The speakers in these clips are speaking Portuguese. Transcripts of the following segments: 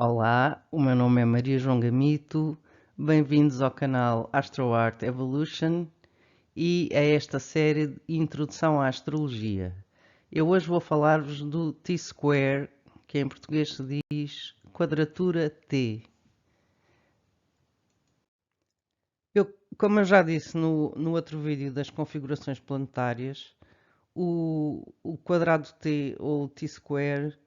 Olá, o meu nome é Maria João Gamito, bem-vindos ao canal AstroArt Evolution e a esta série de Introdução à Astrologia. Eu hoje vou falar-vos do T-Square, que em português se diz quadratura T. Como eu já disse no outro vídeo das configurações planetárias, o quadrado T ou T-Square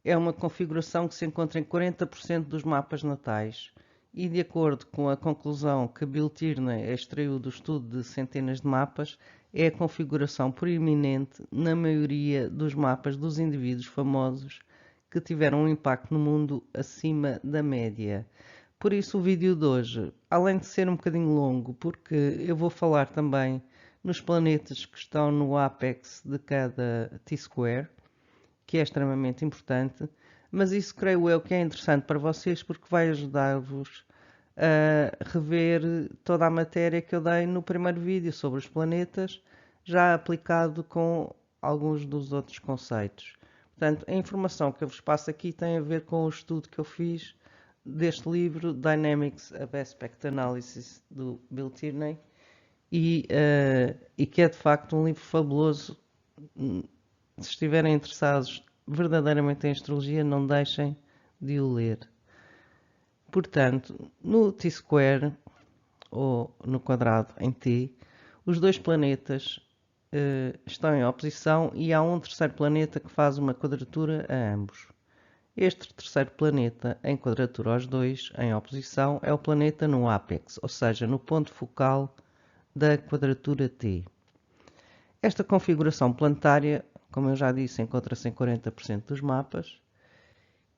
é uma configuração que se encontra em 40% dos mapas natais e, de acordo com a conclusão que Bill Tierney extraiu do estudo de centenas de mapas, é a configuração proeminente na maioria dos mapas dos indivíduos famosos que tiveram um impacto no mundo acima da média. Por isso o vídeo de hoje, além de ser um bocadinho longo, porque eu vou falar também nos planetas que estão no apex de cada T-square, que é extremamente importante, mas isso creio eu que é interessante para vocês porque vai ajudar-vos a rever toda a matéria que eu dei no primeiro vídeo sobre os planetas, já aplicado com alguns dos outros conceitos. Portanto, a informação que eu vos passo aqui tem a ver com o estudo que eu fiz deste livro, Dynamics of Aspect Analysis, do Bill Tierney, e que é de facto um livro fabuloso. Se estiverem interessados verdadeiramente em astrologia, não deixem de o ler. Portanto, no T-square, ou no quadrado em T, os dois planetas estão em oposição e há um terceiro planeta que faz uma quadratura a ambos. Este terceiro planeta em quadratura aos dois, em oposição, é o planeta no ápex, ou seja, no ponto focal da quadratura T. Esta configuração planetária, como eu já disse, encontra-se em 40% dos mapas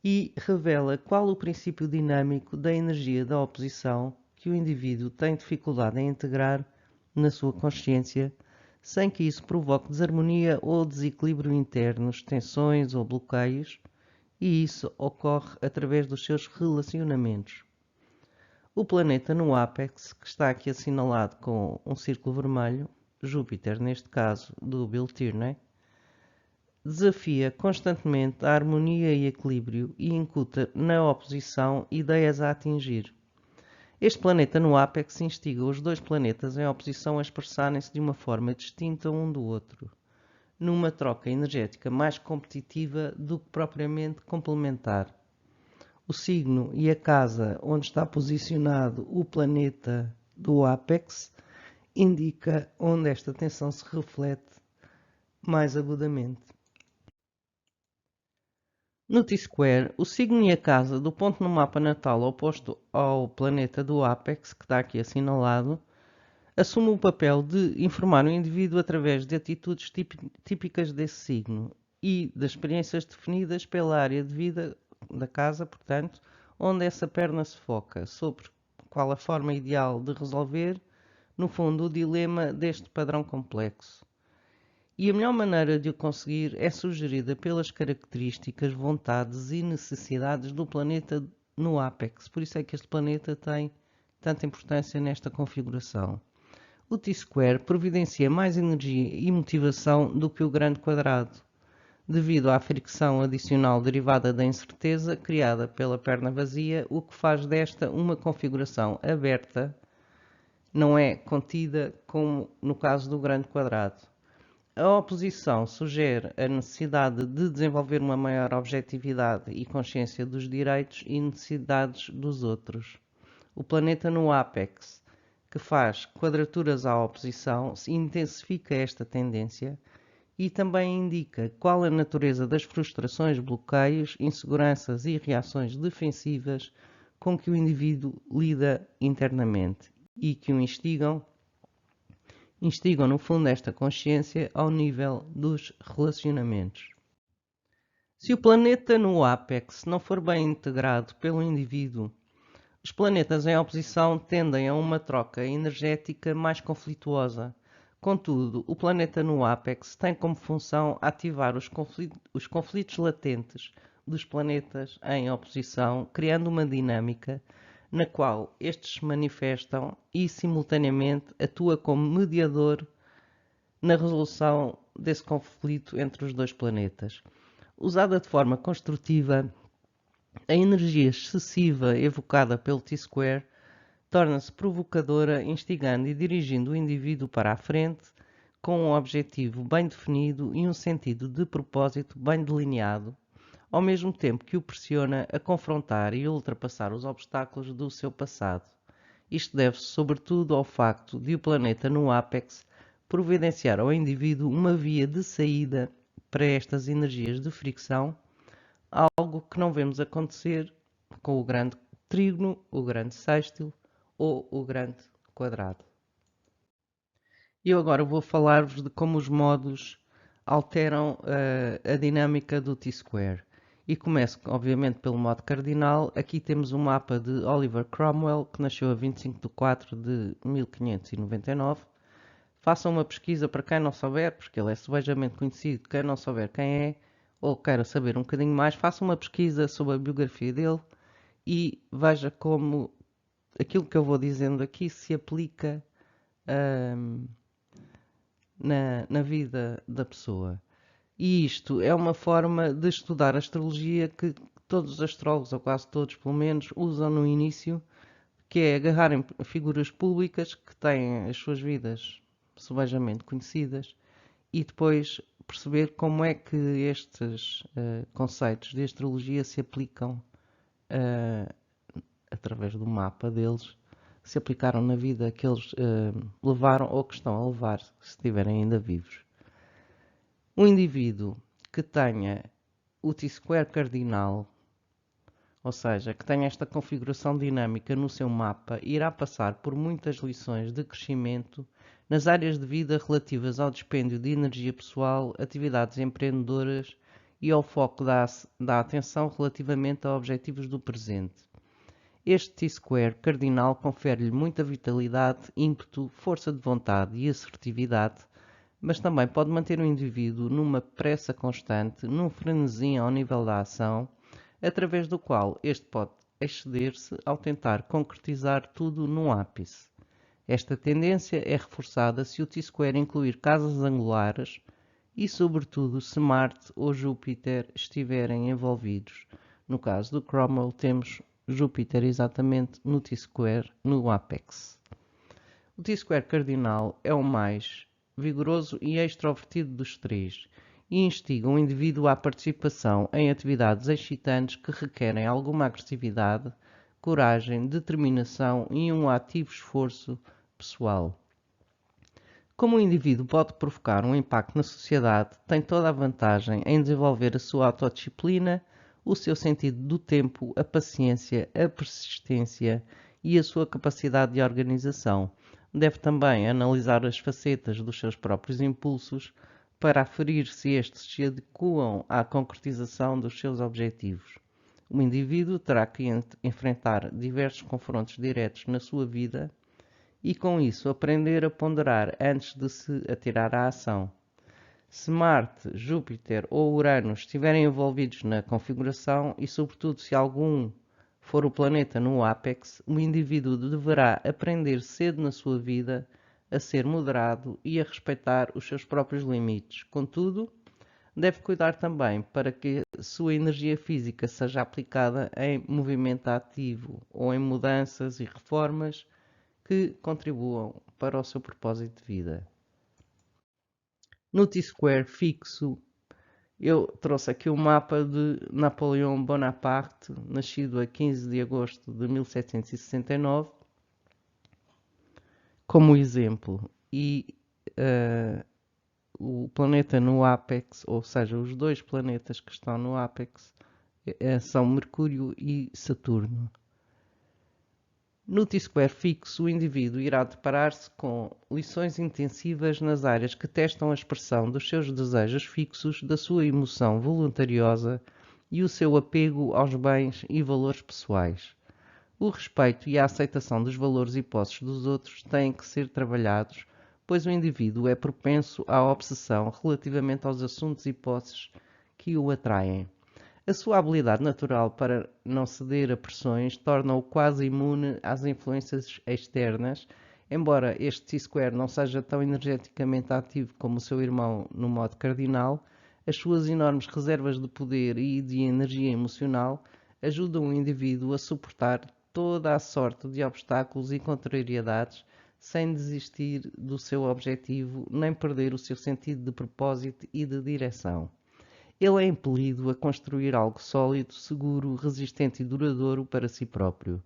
e revela qual o princípio dinâmico da energia da oposição que o indivíduo tem dificuldade em integrar na sua consciência, sem que isso provoque desarmonia ou desequilíbrio internos, tensões ou bloqueios, e isso ocorre através dos seus relacionamentos. O planeta no ápex, que está aqui assinalado com um círculo vermelho, Júpiter, neste caso, do Bill Tierney, desafia constantemente a harmonia e equilíbrio e incuta na oposição ideias a atingir. Este planeta no ápex instiga os dois planetas em oposição a expressarem-se de uma forma distinta um do outro, numa troca energética mais competitiva do que propriamente complementar. O signo e a casa onde está posicionado o planeta do ápex indica onde esta tensão se reflete mais agudamente. No T-square, o signo e a casa do ponto no mapa natal oposto ao planeta do ápex, que está aqui assinalado, assume o papel de informar o indivíduo através de atitudes típicas desse signo e das experiências definidas pela área de vida da casa, portanto, onde essa perna se foca, sobre qual a forma ideal de resolver, no fundo, o dilema deste padrão complexo. E a melhor maneira de o conseguir é sugerida pelas características, vontades e necessidades do planeta no ápex. Por isso é que este planeta tem tanta importância nesta configuração. O T-square providencia mais energia e motivação do que o grande quadrado, devido à fricção adicional derivada da incerteza criada pela perna vazia, o que faz desta uma configuração aberta, não é contida como no caso do grande quadrado. A oposição sugere a necessidade de desenvolver uma maior objetividade e consciência dos direitos e necessidades dos outros. O planeta no ápex, que faz quadraturas à oposição, intensifica esta tendência e também indica qual a natureza das frustrações, bloqueios, inseguranças e reações defensivas com que o indivíduo lida internamente e que o instigam no fundo esta consciência ao nível dos relacionamentos. Se o planeta no ápex não for bem integrado pelo indivíduo, os planetas em oposição tendem a uma troca energética mais conflituosa. Contudo, o planeta no ápex tem como função ativar os conflitos latentes dos planetas em oposição, criando uma dinâmica na qual estes se manifestam e, simultaneamente, atua como mediador na resolução desse conflito entre os dois planetas. Usada de forma construtiva, A energia excessiva evocada pelo T-Square torna-se provocadora, instigando e dirigindo o indivíduo para a frente, com um objetivo bem definido e um sentido de propósito bem delineado, ao mesmo tempo que o pressiona a confrontar e ultrapassar os obstáculos do seu passado. Isto deve-se sobretudo ao facto de o planeta no ápex providenciar ao indivíduo uma via de saída para estas energias de fricção, algo que não vemos acontecer com o grande trígono, o grande sextil ou o grande quadrado. E eu agora vou falar-vos de como os modos alteram a dinâmica do T-Square. E começo, obviamente, pelo modo cardinal. Aqui temos um mapa de Oliver Cromwell, que nasceu a 25 de 4 de 1599. Façam uma pesquisa para quem não souber, porque ele é subejamente conhecido. Quem não souber quem é, ou queira saber um bocadinho mais, faça uma pesquisa sobre a biografia dele e veja como aquilo que eu vou dizendo aqui se aplica na vida da pessoa. E isto é uma forma de estudar a astrologia que todos os astrólogos, ou quase todos pelo menos, usam no início, que é agarrarem figuras públicas que têm as suas vidas subejamente conhecidas e depois perceber como é que estes conceitos de astrologia se aplicam através do mapa deles, se aplicaram na vida que eles levaram ou que estão a levar, se estiverem ainda vivos. Um indivíduo que tenha o T-square cardinal, ou seja, que tenha esta configuração dinâmica no seu mapa, irá passar por muitas lições de crescimento nas áreas de vida relativas ao dispêndio de energia pessoal, atividades empreendedoras e ao foco da atenção relativamente a objetivos do presente. Este T-square cardinal confere-lhe muita vitalidade, ímpeto, força de vontade e assertividade, mas também pode manter o indivíduo numa pressa constante, num frenesi ao nível da ação, através do qual este pode exceder-se ao tentar concretizar tudo num ápice. Esta tendência é reforçada se o T-square incluir casas angulares e, sobretudo, se Marte ou Júpiter estiverem envolvidos. No caso do Cromwell, temos Júpiter exatamente no T-square, no ápex. O T-square cardinal é o mais vigoroso e extrovertido dos três e instiga o indivíduo à participação em atividades excitantes que requerem alguma agressividade, coragem, determinação e um ativo esforço pessoal. Como o indivíduo pode provocar um impacto na sociedade, tem toda a vantagem em desenvolver a sua autodisciplina, o seu sentido do tempo, a paciência, a persistência e a sua capacidade de organização. Deve também analisar as facetas dos seus próprios impulsos para aferir se estes se adequam à concretização dos seus objetivos. O indivíduo terá que enfrentar diversos confrontos diretos na sua vida e, com isso, aprender a ponderar antes de se atirar à ação. Se Marte, Júpiter ou Urano estiverem envolvidos na configuração e, sobretudo, se algum for o planeta no ápex, o indivíduo deverá aprender cedo na sua vida a ser moderado e a respeitar os seus próprios limites. Contudo, deve cuidar também para que a sua energia física seja aplicada em movimento ativo ou em mudanças e reformas que contribuam para o seu propósito de vida. No T-square fixo, eu trouxe aqui o mapa de Napoleão Bonaparte, nascido a 15 de agosto de 1769, como exemplo. E o planeta no ápex, ou seja, os dois planetas que estão no ápex, são Mercúrio e Saturno. No T-square fixo, o indivíduo irá deparar-se com lições intensivas nas áreas que testam a expressão dos seus desejos fixos, da sua emoção voluntariosa e o seu apego aos bens e valores pessoais. O respeito e a aceitação dos valores e posses dos outros têm que ser trabalhados, pois o indivíduo é propenso à obsessão relativamente aos assuntos e posses que o atraem. A sua habilidade natural para não ceder a pressões torna-o quase imune às influências externas, embora este T-square não seja tão energeticamente ativo como o seu irmão no modo cardinal. As suas enormes reservas de poder e de energia emocional ajudam o indivíduo a suportar toda a sorte de obstáculos e contrariedades sem desistir do seu objetivo nem perder o seu sentido de propósito e de direção. Ele é impelido a construir algo sólido, seguro, resistente e duradouro para si próprio.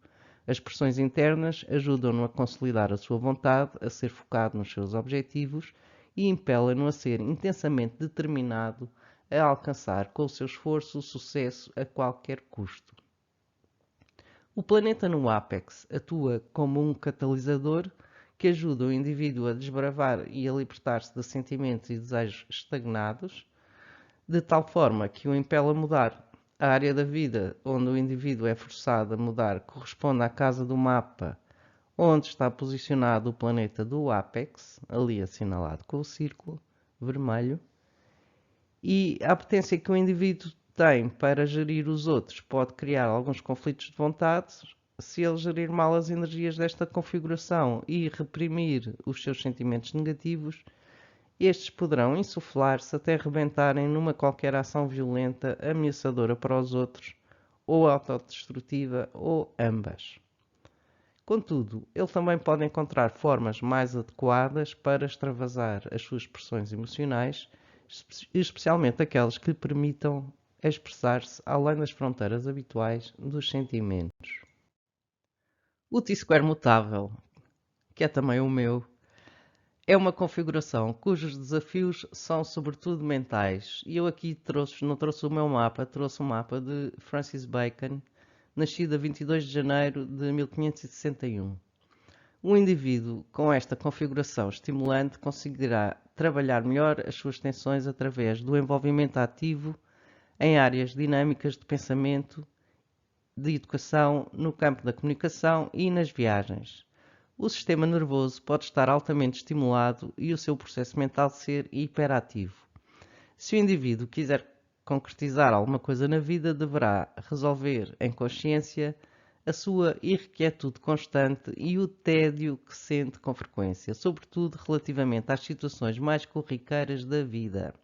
As pressões internas ajudam-no a consolidar a sua vontade, a ser focado nos seus objetivos e impelem-no a ser intensamente determinado a alcançar com o seu esforço o sucesso a qualquer custo. O planeta no ápex atua como um catalisador que ajuda o indivíduo a desbravar e a libertar-se de sentimentos e desejos estagnados, de tal forma que o impele a mudar. A área da vida onde o indivíduo é forçado a mudar corresponde à casa do mapa onde está posicionado o planeta do ápex, ali assinalado com o círculo vermelho, e a potência que o indivíduo tem para gerir os outros pode criar alguns conflitos de vontade. Se ele gerir mal as energias desta configuração e reprimir os seus sentimentos negativos, estes poderão insuflar-se até rebentarem numa qualquer ação violenta, ameaçadora para os outros, ou autodestrutiva, ou ambas. Contudo, ele também pode encontrar formas mais adequadas para extravasar as suas expressões emocionais, especialmente aquelas que lhe permitam expressar-se além das fronteiras habituais dos sentimentos. O T-square mutável, que é também o meu, é uma configuração cujos desafios são sobretudo mentais. E eu aqui não trouxe o meu mapa, trouxe o mapa de Francis Bacon, nascido a 22 de janeiro de 1561. O indivíduo com esta configuração estimulante conseguirá trabalhar melhor as suas tensões através do envolvimento ativo em áreas dinâmicas de pensamento, de educação, no campo da comunicação e nas viagens. O sistema nervoso pode estar altamente estimulado e o seu processo mental ser hiperativo. Se o indivíduo quiser concretizar alguma coisa na vida, deverá resolver em consciência a sua inquietude constante e o tédio que sente com frequência, sobretudo relativamente às situações mais corriqueiras da vida.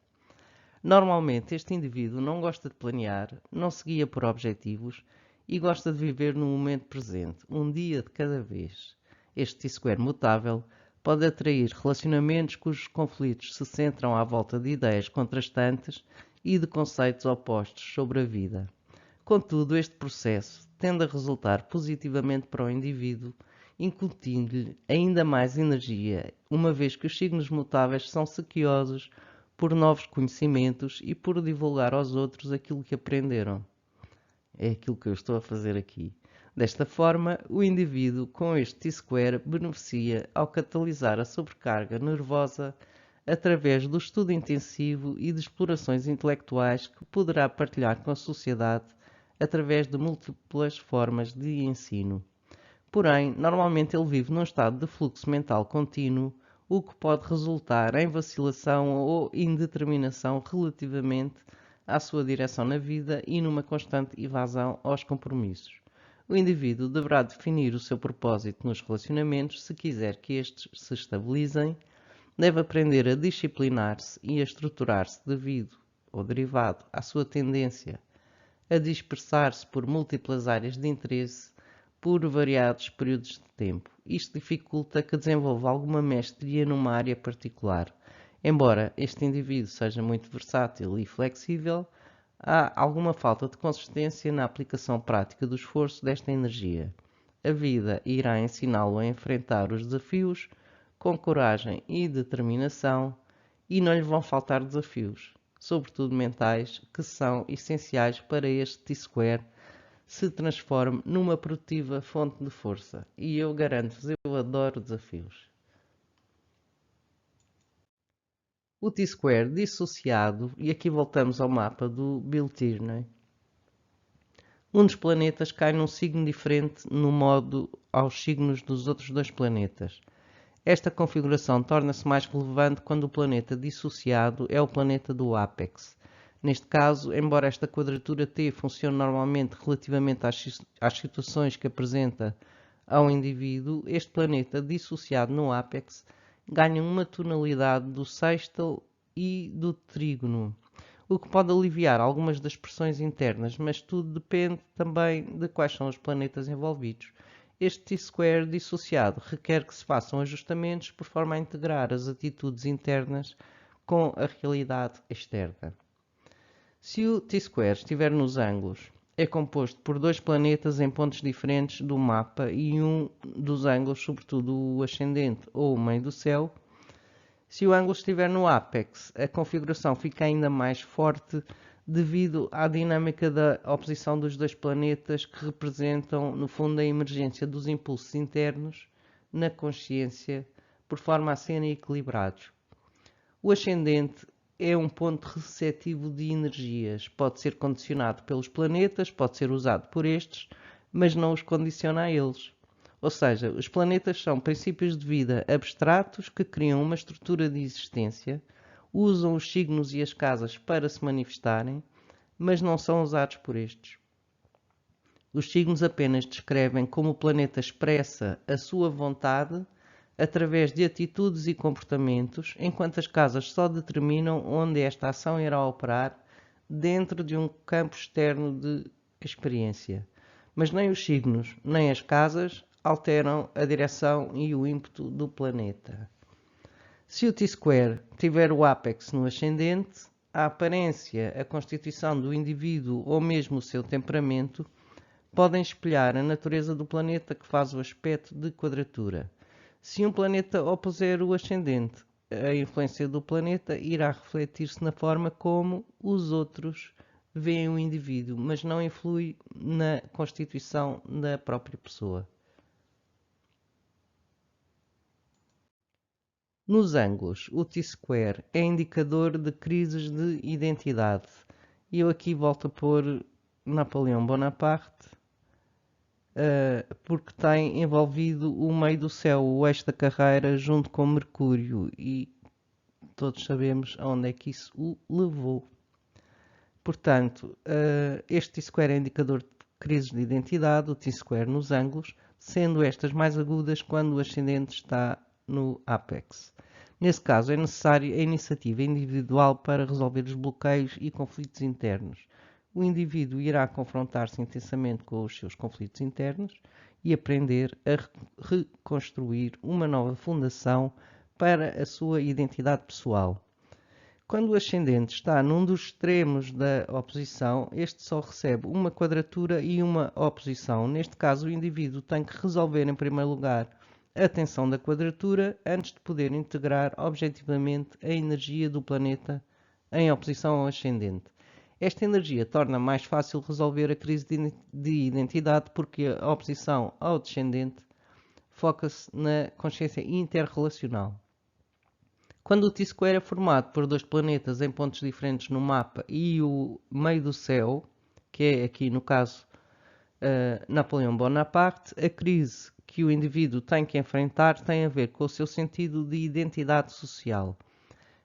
Normalmente, este indivíduo não gosta de planear, não se guia por objetivos e gosta de viver no momento presente, um dia de cada vez. Este T-square mutável pode atrair relacionamentos cujos conflitos se centram à volta de ideias contrastantes e de conceitos opostos sobre a vida. Contudo, este processo tende a resultar positivamente para o indivíduo, incutindo-lhe ainda mais energia, uma vez que os signos mutáveis são sequiosos por novos conhecimentos e por divulgar aos outros aquilo que aprenderam. É aquilo que eu estou a fazer aqui. Desta forma, o indivíduo com este T-square beneficia ao catalisar a sobrecarga nervosa através do estudo intensivo e de explorações intelectuais que poderá partilhar com a sociedade através de múltiplas formas de ensino. Porém, normalmente ele vive num estado de fluxo mental contínuo, o que pode resultar em vacilação ou indeterminação relativamente à sua direção na vida e numa constante evasão aos compromissos. O indivíduo deverá definir o seu propósito nos relacionamentos se quiser que estes se estabilizem, deve aprender a disciplinar-se e a estruturar-se devido ou derivado à sua tendência a dispersar-se por múltiplas áreas de interesse por variados períodos de tempo. Isto dificulta que desenvolva alguma mestria numa área particular. Embora este indivíduo seja muito versátil e flexível, há alguma falta de consistência na aplicação prática do esforço desta energia. A vida irá ensiná-lo a enfrentar os desafios com coragem e determinação e não lhe vão faltar desafios, sobretudo mentais, que são essenciais para este T-square se transforme numa produtiva fonte de força. E eu garanto-vos, eu adoro desafios. O T-square dissociado, e aqui voltamos ao mapa do Bill Tierney. Um dos planetas cai num signo diferente no modo aos signos dos outros dois planetas. Esta configuração torna-se mais relevante quando o planeta dissociado é o planeta do ápex. Neste caso, embora esta quadratura T funcione normalmente relativamente às situações que apresenta ao indivíduo, este planeta dissociado no ápex ganha uma tonalidade do sextil e do trígono. o que pode aliviar algumas das pressões internas, mas tudo depende também de quais são os planetas envolvidos. Este T-square dissociado requer que se façam ajustamentos por forma a integrar as atitudes internas com a realidade externa. Se o T-square estiver nos ângulos, é composto por dois planetas em pontos diferentes do mapa e um dos ângulos, sobretudo o ascendente ou o meio do céu. Se o ângulo estiver no ápex, a configuração fica ainda mais forte devido à dinâmica da oposição dos dois planetas que representam, no fundo, a emergência dos impulsos internos na consciência, por forma a serem equilibrados. O ascendente é um ponto receptivo de energias. Pode ser condicionado pelos planetas, pode ser usado por estes, mas não os condiciona a eles. Ou seja, os planetas são princípios de vida abstratos que criam uma estrutura de existência, usam os signos e as casas para se manifestarem, mas não são usados por estes. Os signos apenas descrevem como o planeta expressa a sua vontade através de atitudes e comportamentos, enquanto as casas só determinam onde esta ação irá operar dentro de um campo externo de experiência. Mas nem os signos, nem as casas alteram a direção e o ímpeto do planeta. Se o T-square tiver o ápex no ascendente, a aparência, a constituição do indivíduo ou mesmo o seu temperamento podem espelhar a natureza do planeta que faz o aspecto de quadratura. Se um planeta opuser o ascendente, a influência do planeta irá refletir-se na forma como os outros veem o indivíduo, mas não influi na constituição da própria pessoa. Nos ângulos, o T-square é indicador de crises de identidade. E eu aqui volto a pôr Napoleão Bonaparte, porque tem envolvido o meio do céu, o eixo da carreira, junto com Mercúrio, e todos sabemos aonde é que isso o levou. Portanto, este T-square é indicador de crises de identidade, o T-square nos ângulos, sendo estas mais agudas quando o ascendente está no ápex. Nesse caso, é necessária a iniciativa individual para resolver os bloqueios e conflitos internos. O indivíduo irá confrontar-se intensamente com os seus conflitos internos e aprender a reconstruir uma nova fundação para a sua identidade pessoal. Quando o ascendente está num dos extremos da oposição, este só recebe uma quadratura e uma oposição. Neste caso, o indivíduo tem que resolver, em primeiro lugar, a tensão da quadratura antes de poder integrar objetivamente a energia do planeta em oposição ao ascendente. Esta energia torna mais fácil resolver a crise de identidade porque a oposição ao descendente foca-se na consciência interrelacional. Quando o T-square é formado por dois planetas em pontos diferentes no mapa e o meio do céu, que é aqui no caso Napoleão Bonaparte, a crise que o indivíduo tem que enfrentar tem a ver com o seu sentido de identidade social.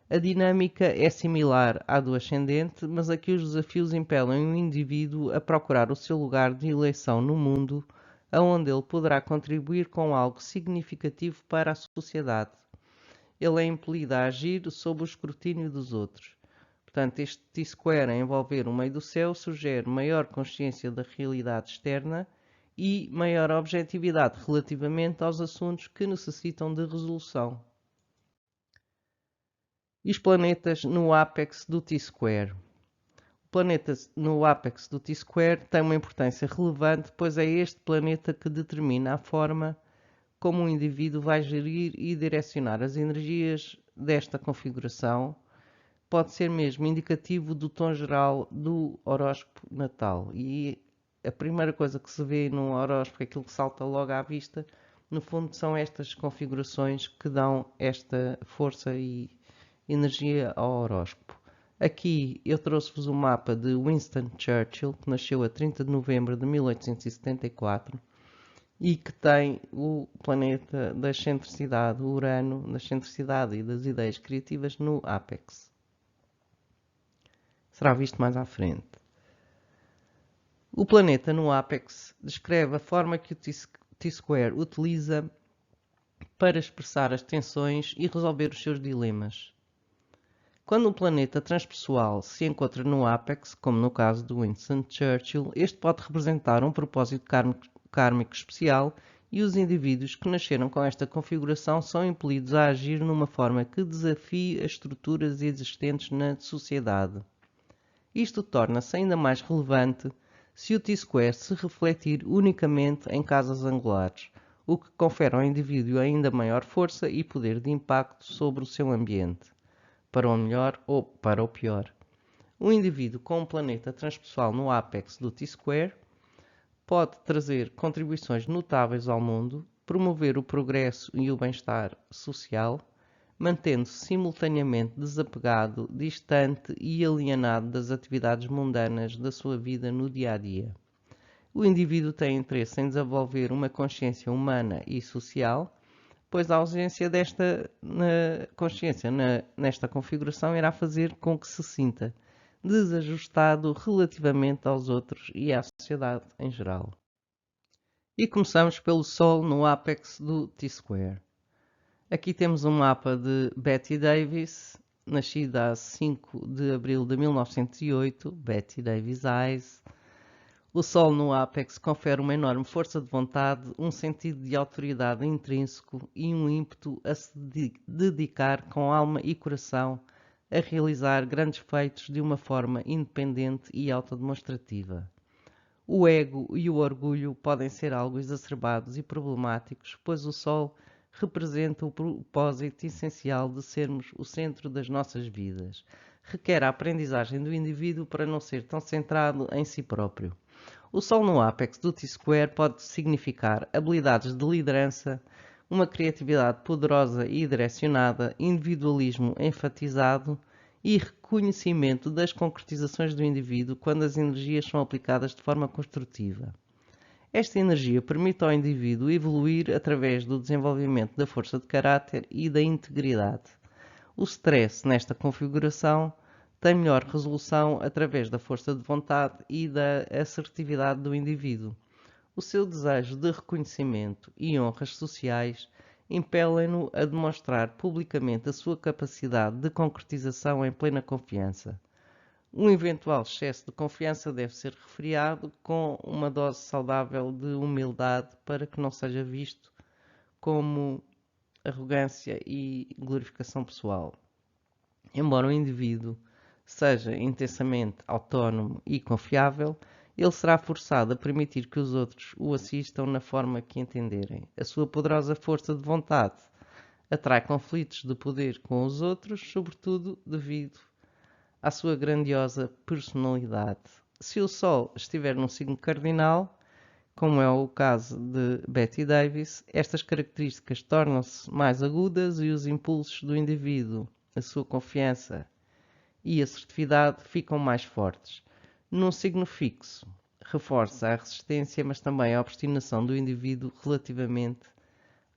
A dinâmica é similar à do ascendente, mas aqui os desafios impelem o indivíduo a procurar o seu lugar de eleição no mundo, aonde ele poderá contribuir com algo significativo para a sociedade. Ele é impelido a agir sob o escrutínio dos outros. Portanto, este T-square a envolver o meio do céu sugere maior consciência da realidade externa e maior objetividade relativamente aos assuntos que necessitam de resolução. E os planetas no ápex do T-square? O planeta no ápex do T-square tem uma importância relevante, pois é este planeta que determina a forma como o indivíduo vai gerir e direcionar as energias desta configuração. Pode ser mesmo indicativo do tom geral do horóscopo natal. E a primeira coisa que se vê num horóscopo, aquilo que salta logo à vista, no fundo são estas configurações que dão esta força e energia ao horóscopo. Aqui eu trouxe-vos um mapa de Winston Churchill, que nasceu a 30 de novembro de 1874 e que tem o planeta da excentricidade, o Urano, da excentricidade e das ideias criativas no ápex. Será visto mais à frente. O planeta no ápex descreve a forma que o T-square utiliza para expressar as tensões e resolver os seus dilemas. Quando um planeta transpessoal se encontra no ápex, como no caso do Winston Churchill, este pode representar um propósito kármico especial e os indivíduos que nasceram com esta configuração são impelidos a agir numa forma que desafie as estruturas existentes na sociedade. Isto torna-se ainda mais relevante se o T-square se refletir unicamente em casas angulares, o que confere ao indivíduo ainda maior força e poder de impacto sobre o seu ambiente, para o melhor ou para o pior. Um indivíduo com um planeta transpessoal no ápex do T-square pode trazer contribuições notáveis ao mundo, promover o progresso e o bem-estar social, mantendo-se simultaneamente desapegado, distante e alienado das atividades mundanas da sua vida no dia a dia. O indivíduo tem interesse em desenvolver uma consciência humana e social, pois a ausência desta consciência nesta configuração irá fazer com que se sinta desajustado relativamente aos outros e à sociedade em geral. E começamos pelo Sol no ápex do T-square. Aqui temos um mapa de Bette Davis, nascida a 5 de abril de 1908, Bette Davis Eyes. O Sol no ápex confere uma enorme força de vontade, um sentido de autoridade intrínseco e um ímpeto a se dedicar com alma e coração a realizar grandes feitos de uma forma independente e autodemonstrativa. O ego e o orgulho podem ser algo exacerbados e problemáticos, pois o Sol representa o propósito essencial de sermos o centro das nossas vidas. Requer a aprendizagem do indivíduo para não ser tão centrado em si próprio. O Sol no ápex do T-square pode significar habilidades de liderança, uma criatividade poderosa e direcionada, individualismo enfatizado e reconhecimento das concretizações do indivíduo quando as energias são aplicadas de forma construtiva. Esta energia permite ao indivíduo evoluir através do desenvolvimento da força de caráter e da integridade. O stress nesta configuração tem melhor resolução através da força de vontade e da assertividade do indivíduo. O seu desejo de reconhecimento e honras sociais impelem-no a demonstrar publicamente a sua capacidade de concretização em plena confiança. Um eventual excesso de confiança deve ser refriado com uma dose saudável de humildade para que não seja visto como arrogância e glorificação pessoal. Embora o indivíduo seja intensamente autónomo e confiável, ele será forçado a permitir que os outros o assistam na forma que entenderem. A sua poderosa força de vontade atrai conflitos de poder com os outros, sobretudo devido à sua grandiosa personalidade. Se o Sol estiver num signo cardinal, como é o caso de Bette Davis, estas características tornam-se mais agudas e os impulsos do indivíduo, a sua confiança e assertividade ficam mais fortes. Num signo fixo, reforça a resistência, mas também a obstinação do indivíduo relativamente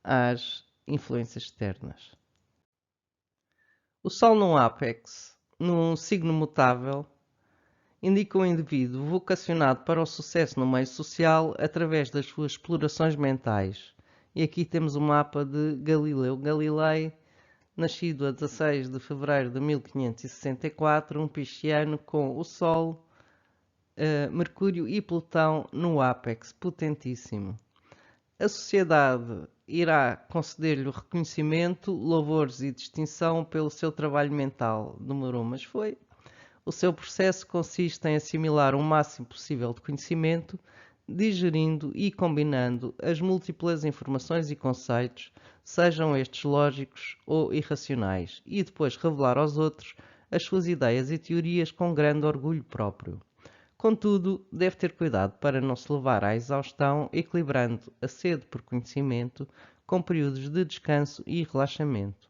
às influências externas. O Sol num ápex, num signo mutável, indica um indivíduo vocacionado para o sucesso no meio social através das suas explorações mentais. E aqui temos o mapa de Galileu Galilei, nascido a 16 de fevereiro de 1564, um pisciano com o Sol, Mercúrio e Plutão no ápex, potentíssimo. A sociedade irá conceder-lhe o reconhecimento, louvores e distinção pelo seu trabalho mental. Demorou, mas foi. O seu processo consiste em assimilar o máximo possível de conhecimento, digerindo e combinando as múltiplas informações e conceitos, sejam estes lógicos ou irracionais, e depois revelar aos outros as suas ideias e teorias com grande orgulho próprio. Contudo, deve ter cuidado para não se levar à exaustão, equilibrando a sede por conhecimento com períodos de descanso e relaxamento.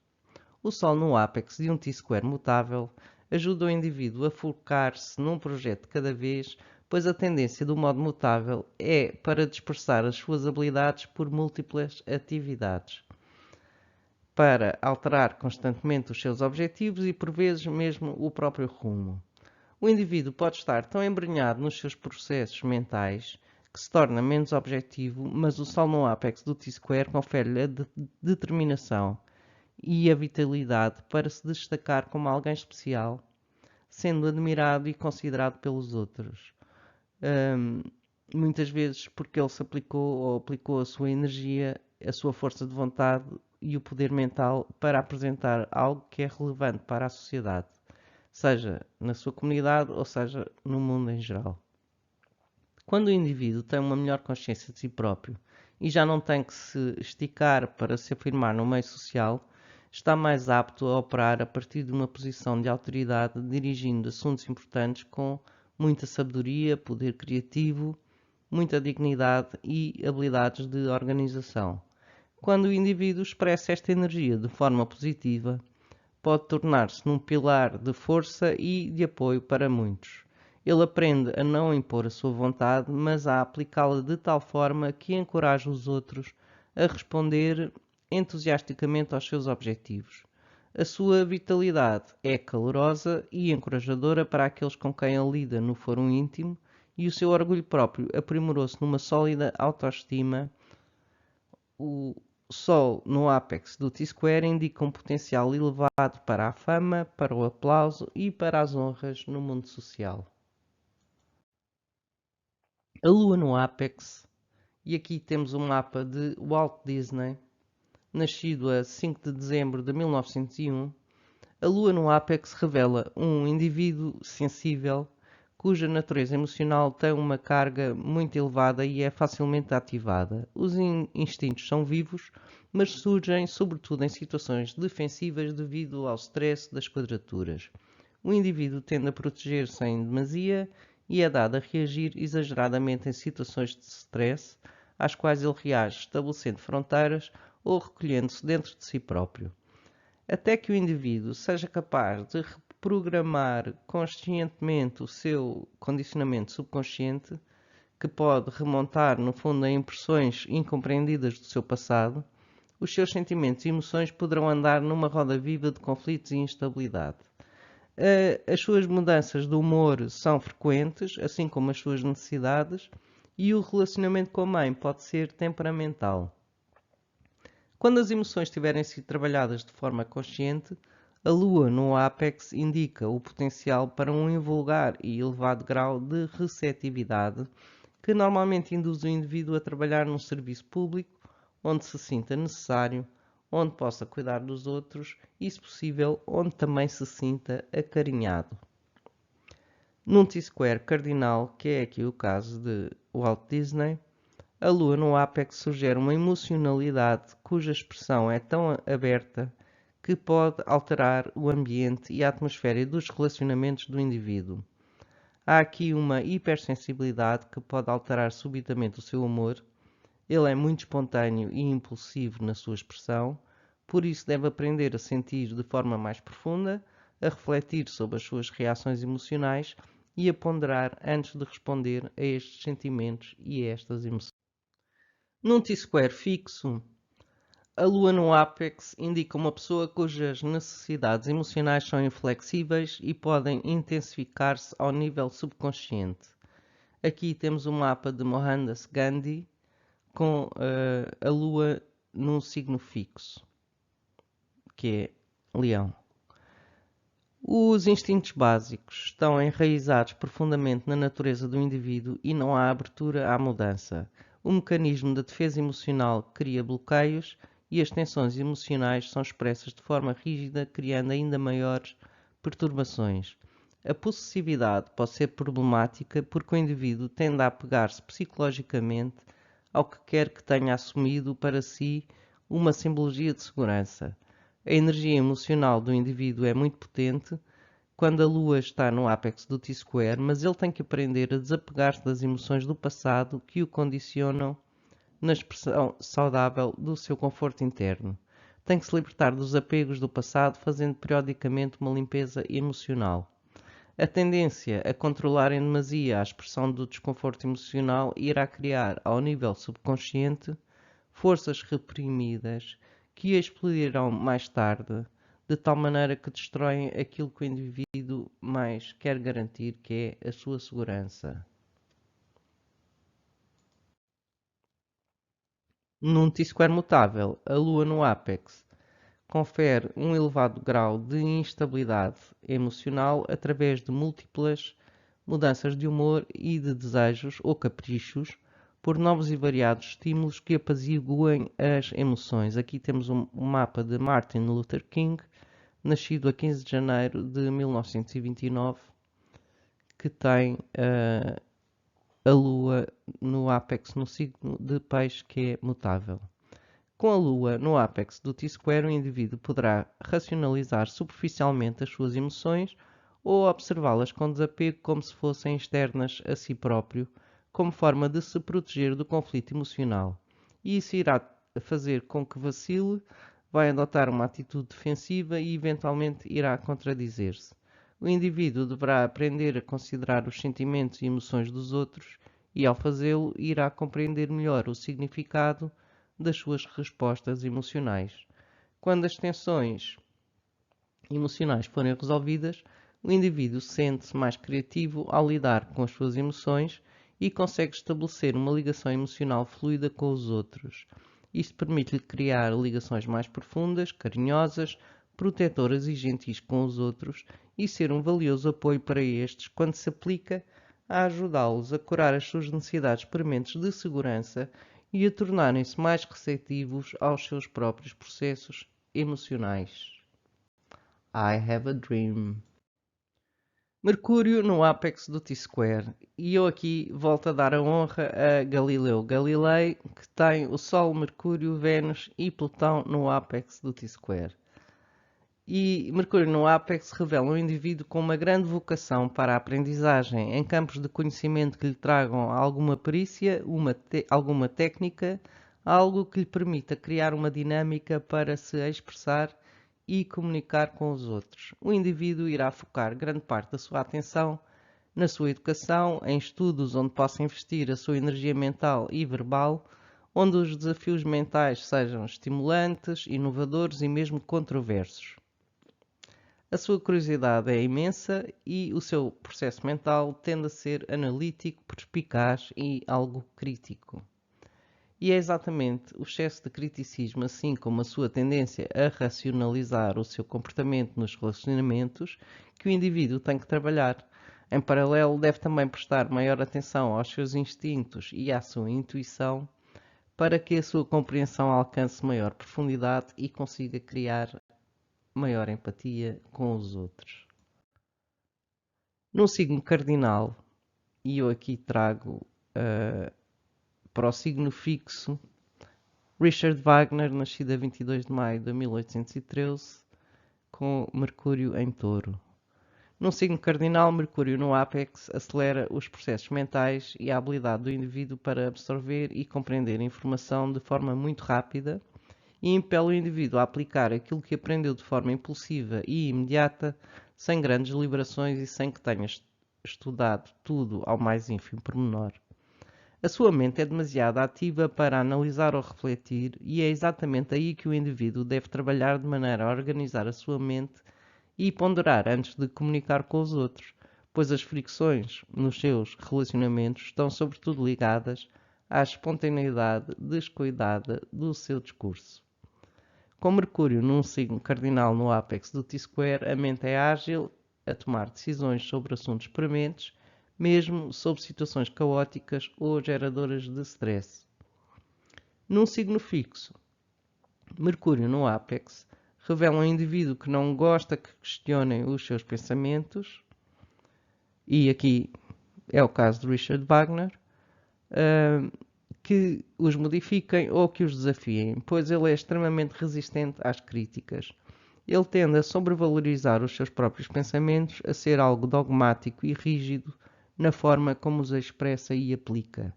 O Sol no ápex de um T-square mutável ajuda o indivíduo a focar-se num projeto de cada vez, pois a tendência do modo mutável é para dispersar as suas habilidades por múltiplas atividades, para alterar constantemente os seus objetivos e, por vezes, mesmo o próprio rumo. O indivíduo pode estar tão embrenhado nos seus processos mentais que se torna menos objetivo, mas o Sol no ápex do T-square confere-lhe a determinação e a vitalidade para se destacar como alguém especial, sendo admirado e considerado pelos outros. Hum, Muitas vezes porque ele se aplicou ou aplicou a sua energia, a sua força de vontade e o poder mental para apresentar algo que é relevante para a sociedade, seja na sua comunidade ou seja no mundo em geral. Quando o indivíduo tem uma melhor consciência de si próprio e já não tem que se esticar para se afirmar no meio social, está mais apto a operar a partir de uma posição de autoridade, dirigindo assuntos importantes com muita sabedoria, poder criativo, muita dignidade e habilidades de organização. Quando o indivíduo expressa esta energia de forma positiva, pode tornar-se num pilar de força e de apoio para muitos. Ele aprende a não impor a sua vontade, mas a aplicá-la de tal forma que encoraja os outros a responder entusiasticamente aos seus objetivos. A sua vitalidade é calorosa e encorajadora para aqueles com quem ele lida no fórum íntimo, e o seu orgulho próprio aprimorou-se numa sólida autoestima. O Sol no ápex do T-Square indica um potencial elevado para a fama, para o aplauso e para as honras no mundo social. A Lua no ápex, e aqui temos um mapa de Walt Disney, nascido a 5 de dezembro de 1901. A Lua no ápex revela um indivíduo sensível, cuja natureza emocional tem uma carga muito elevada e é facilmente ativada. Os instintos são vivos, mas surgem sobretudo em situações defensivas devido ao stress das quadraturas. O indivíduo tende a proteger-se em demasia e é dado a reagir exageradamente em situações de stress, às quais ele reage estabelecendo fronteiras ou recolhendo-se dentro de si próprio. Até que o indivíduo seja capaz de reprogramar conscientemente o seu condicionamento subconsciente, que pode remontar, no fundo, a impressões incompreendidas do seu passado, os seus sentimentos e emoções poderão andar numa roda viva de conflitos e instabilidade. As suas mudanças de humor são frequentes, assim como as suas necessidades, e o relacionamento com a mãe pode ser temperamental. Quando as emoções tiverem sido trabalhadas de forma consciente, a Lua no ápex indica o potencial para um invulgar e elevado grau de receptividade que normalmente induz o indivíduo a trabalhar num serviço público onde se sinta necessário, onde possa cuidar dos outros e, se possível, onde também se sinta acarinhado. Num T-square cardinal, que é aqui o caso de Walt Disney, a Lua no ápex sugere uma emocionalidade cuja expressão é tão aberta que pode alterar o ambiente e a atmosfera dos relacionamentos do indivíduo. Há aqui uma hipersensibilidade que pode alterar subitamente o seu humor. Ele é muito espontâneo e impulsivo na sua expressão, por isso deve aprender a sentir de forma mais profunda, a refletir sobre as suas reações emocionais e a ponderar antes de responder a estes sentimentos e a estas emoções. Num T-square fixo, a Lua no ápex indica uma pessoa cujas necessidades emocionais são inflexíveis e podem intensificar-se ao nível subconsciente. Aqui temos um mapa de Mohandas Gandhi com a Lua num signo fixo, que é Leão. Os instintos básicos estão enraizados profundamente na natureza do indivíduo e não há abertura à mudança. O mecanismo de defesa emocional cria bloqueios e as tensões emocionais são expressas de forma rígida, criando ainda maiores perturbações. A possessividade pode ser problemática porque o indivíduo tende a apegar-se psicologicamente ao que quer que tenha assumido para si uma simbologia de segurança. A energia emocional do indivíduo é muito potente quando a Lua está no ápex do T-square, mas ele tem que aprender a desapegar-se das emoções do passado que o condicionam na expressão saudável do seu conforto interno. Tem que se libertar dos apegos do passado, fazendo periodicamente uma limpeza emocional. A tendência a controlar em demasia a expressão do desconforto emocional irá criar, ao nível subconsciente, forças reprimidas que explodirão mais tarde, de tal maneira que destroem aquilo que o indivíduo mais quer garantir, que é a sua segurança. Num T-square mutável, a Lua no ápex confere um elevado grau de instabilidade emocional através de múltiplas mudanças de humor e de desejos ou caprichos por novos e variados estímulos que apaziguem as emoções. Aqui temos um mapa de Martin Luther King, nascido a 15 de janeiro de 1929, que tem a Lua no ápex no signo de Peixe, que é mutável. Com a Lua no ápex do T-square, o indivíduo poderá racionalizar superficialmente as suas emoções ou observá-las com desapego como se fossem externas a si próprio, como forma de se proteger do conflito emocional. E isso irá fazer com que vacile, vai adotar uma atitude defensiva e eventualmente irá contradizer-se. O indivíduo deverá aprender a considerar os sentimentos e emoções dos outros e, ao fazê-lo, irá compreender melhor o significado das suas respostas emocionais. Quando as tensões emocionais forem resolvidas, o indivíduo sente-se mais criativo ao lidar com as suas emoções e consegue estabelecer uma ligação emocional fluida com os outros. Isto permite-lhe criar ligações mais profundas, carinhosas, protetoras e gentis com os outros e ser um valioso apoio para estes quando se aplica a ajudá-los a curar as suas necessidades prementes de segurança e a tornarem-se mais receptivos aos seus próprios processos emocionais. I have a dream. Mercúrio no ápex do T-square. E eu aqui volto a dar a honra a Galileu Galilei, que tem o Sol, Mercúrio, Vênus e Plutão no ápex do T-square. E Mercúrio no ápex revela um indivíduo com uma grande vocação para a aprendizagem em campos de conhecimento que lhe tragam alguma perícia, alguma técnica, algo que lhe permita criar uma dinâmica para se expressar e comunicar com os outros. O indivíduo irá focar grande parte da sua atenção na sua educação, em estudos onde possa investir a sua energia mental e verbal, onde os desafios mentais sejam estimulantes, inovadores e mesmo controversos. A sua curiosidade é imensa e o seu processo mental tende a ser analítico, perspicaz e algo crítico. E é exatamente o excesso de criticismo, assim como a sua tendência a racionalizar o seu comportamento nos relacionamentos, que o indivíduo tem que trabalhar. Em paralelo, deve também prestar maior atenção aos seus instintos e à sua intuição para que a sua compreensão alcance maior profundidade e consiga criar maior empatia com os outros. No signo cardinal, e eu aqui trago para o signo fixo, Richard Wagner, nascido a 22 de maio de 1813, com Mercúrio em Touro. No signo cardinal, Mercúrio no ápex acelera os processos mentais e a habilidade do indivíduo para absorver e compreender informação de forma muito rápida e impele o indivíduo a aplicar aquilo que aprendeu de forma impulsiva e imediata, sem grandes deliberações e sem que tenha estudado tudo ao mais ínfimo pormenor. A sua mente é demasiado ativa para analisar ou refletir, e é exatamente aí que o indivíduo deve trabalhar de maneira a organizar a sua mente e ponderar antes de comunicar com os outros, pois as fricções nos seus relacionamentos estão sobretudo ligadas à espontaneidade descuidada do seu discurso. Com Mercúrio num signo cardinal no ápex do T-square, a mente é ágil a tomar decisões sobre assuntos prementes, mesmo sob situações caóticas ou geradoras de stress. Num signo fixo, Mercúrio no ápex revela um indivíduo que não gosta que questionem os seus pensamentos, e aqui é o caso de Richard Wagner, que os modifiquem ou que os desafiem, pois ele é extremamente resistente às críticas. Ele tende a sobrevalorizar os seus próprios pensamentos, a ser algo dogmático e rígido na forma como os expressa e aplica.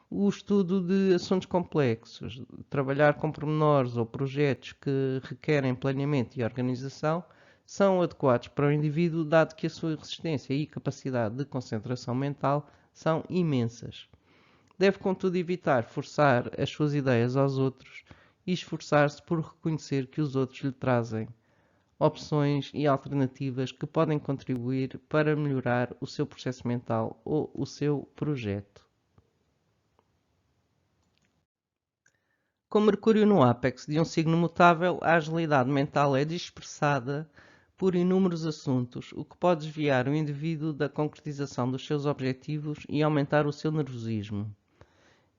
O estudo de assuntos complexos, trabalhar com pormenores ou projetos que requerem planeamento e organização, são adequados para o indivíduo, dado que a sua resistência e capacidade de concentração mental são imensas. Deve, contudo, evitar forçar as suas ideias aos outros e esforçar-se por reconhecer que os outros lhe trazem opções e alternativas que podem contribuir para melhorar o seu processo mental ou o seu projeto. Com Mercúrio no ápex de um signo mutável, a agilidade mental é dispersada por inúmeros assuntos, o que pode desviar o indivíduo da concretização dos seus objetivos e aumentar o seu nervosismo.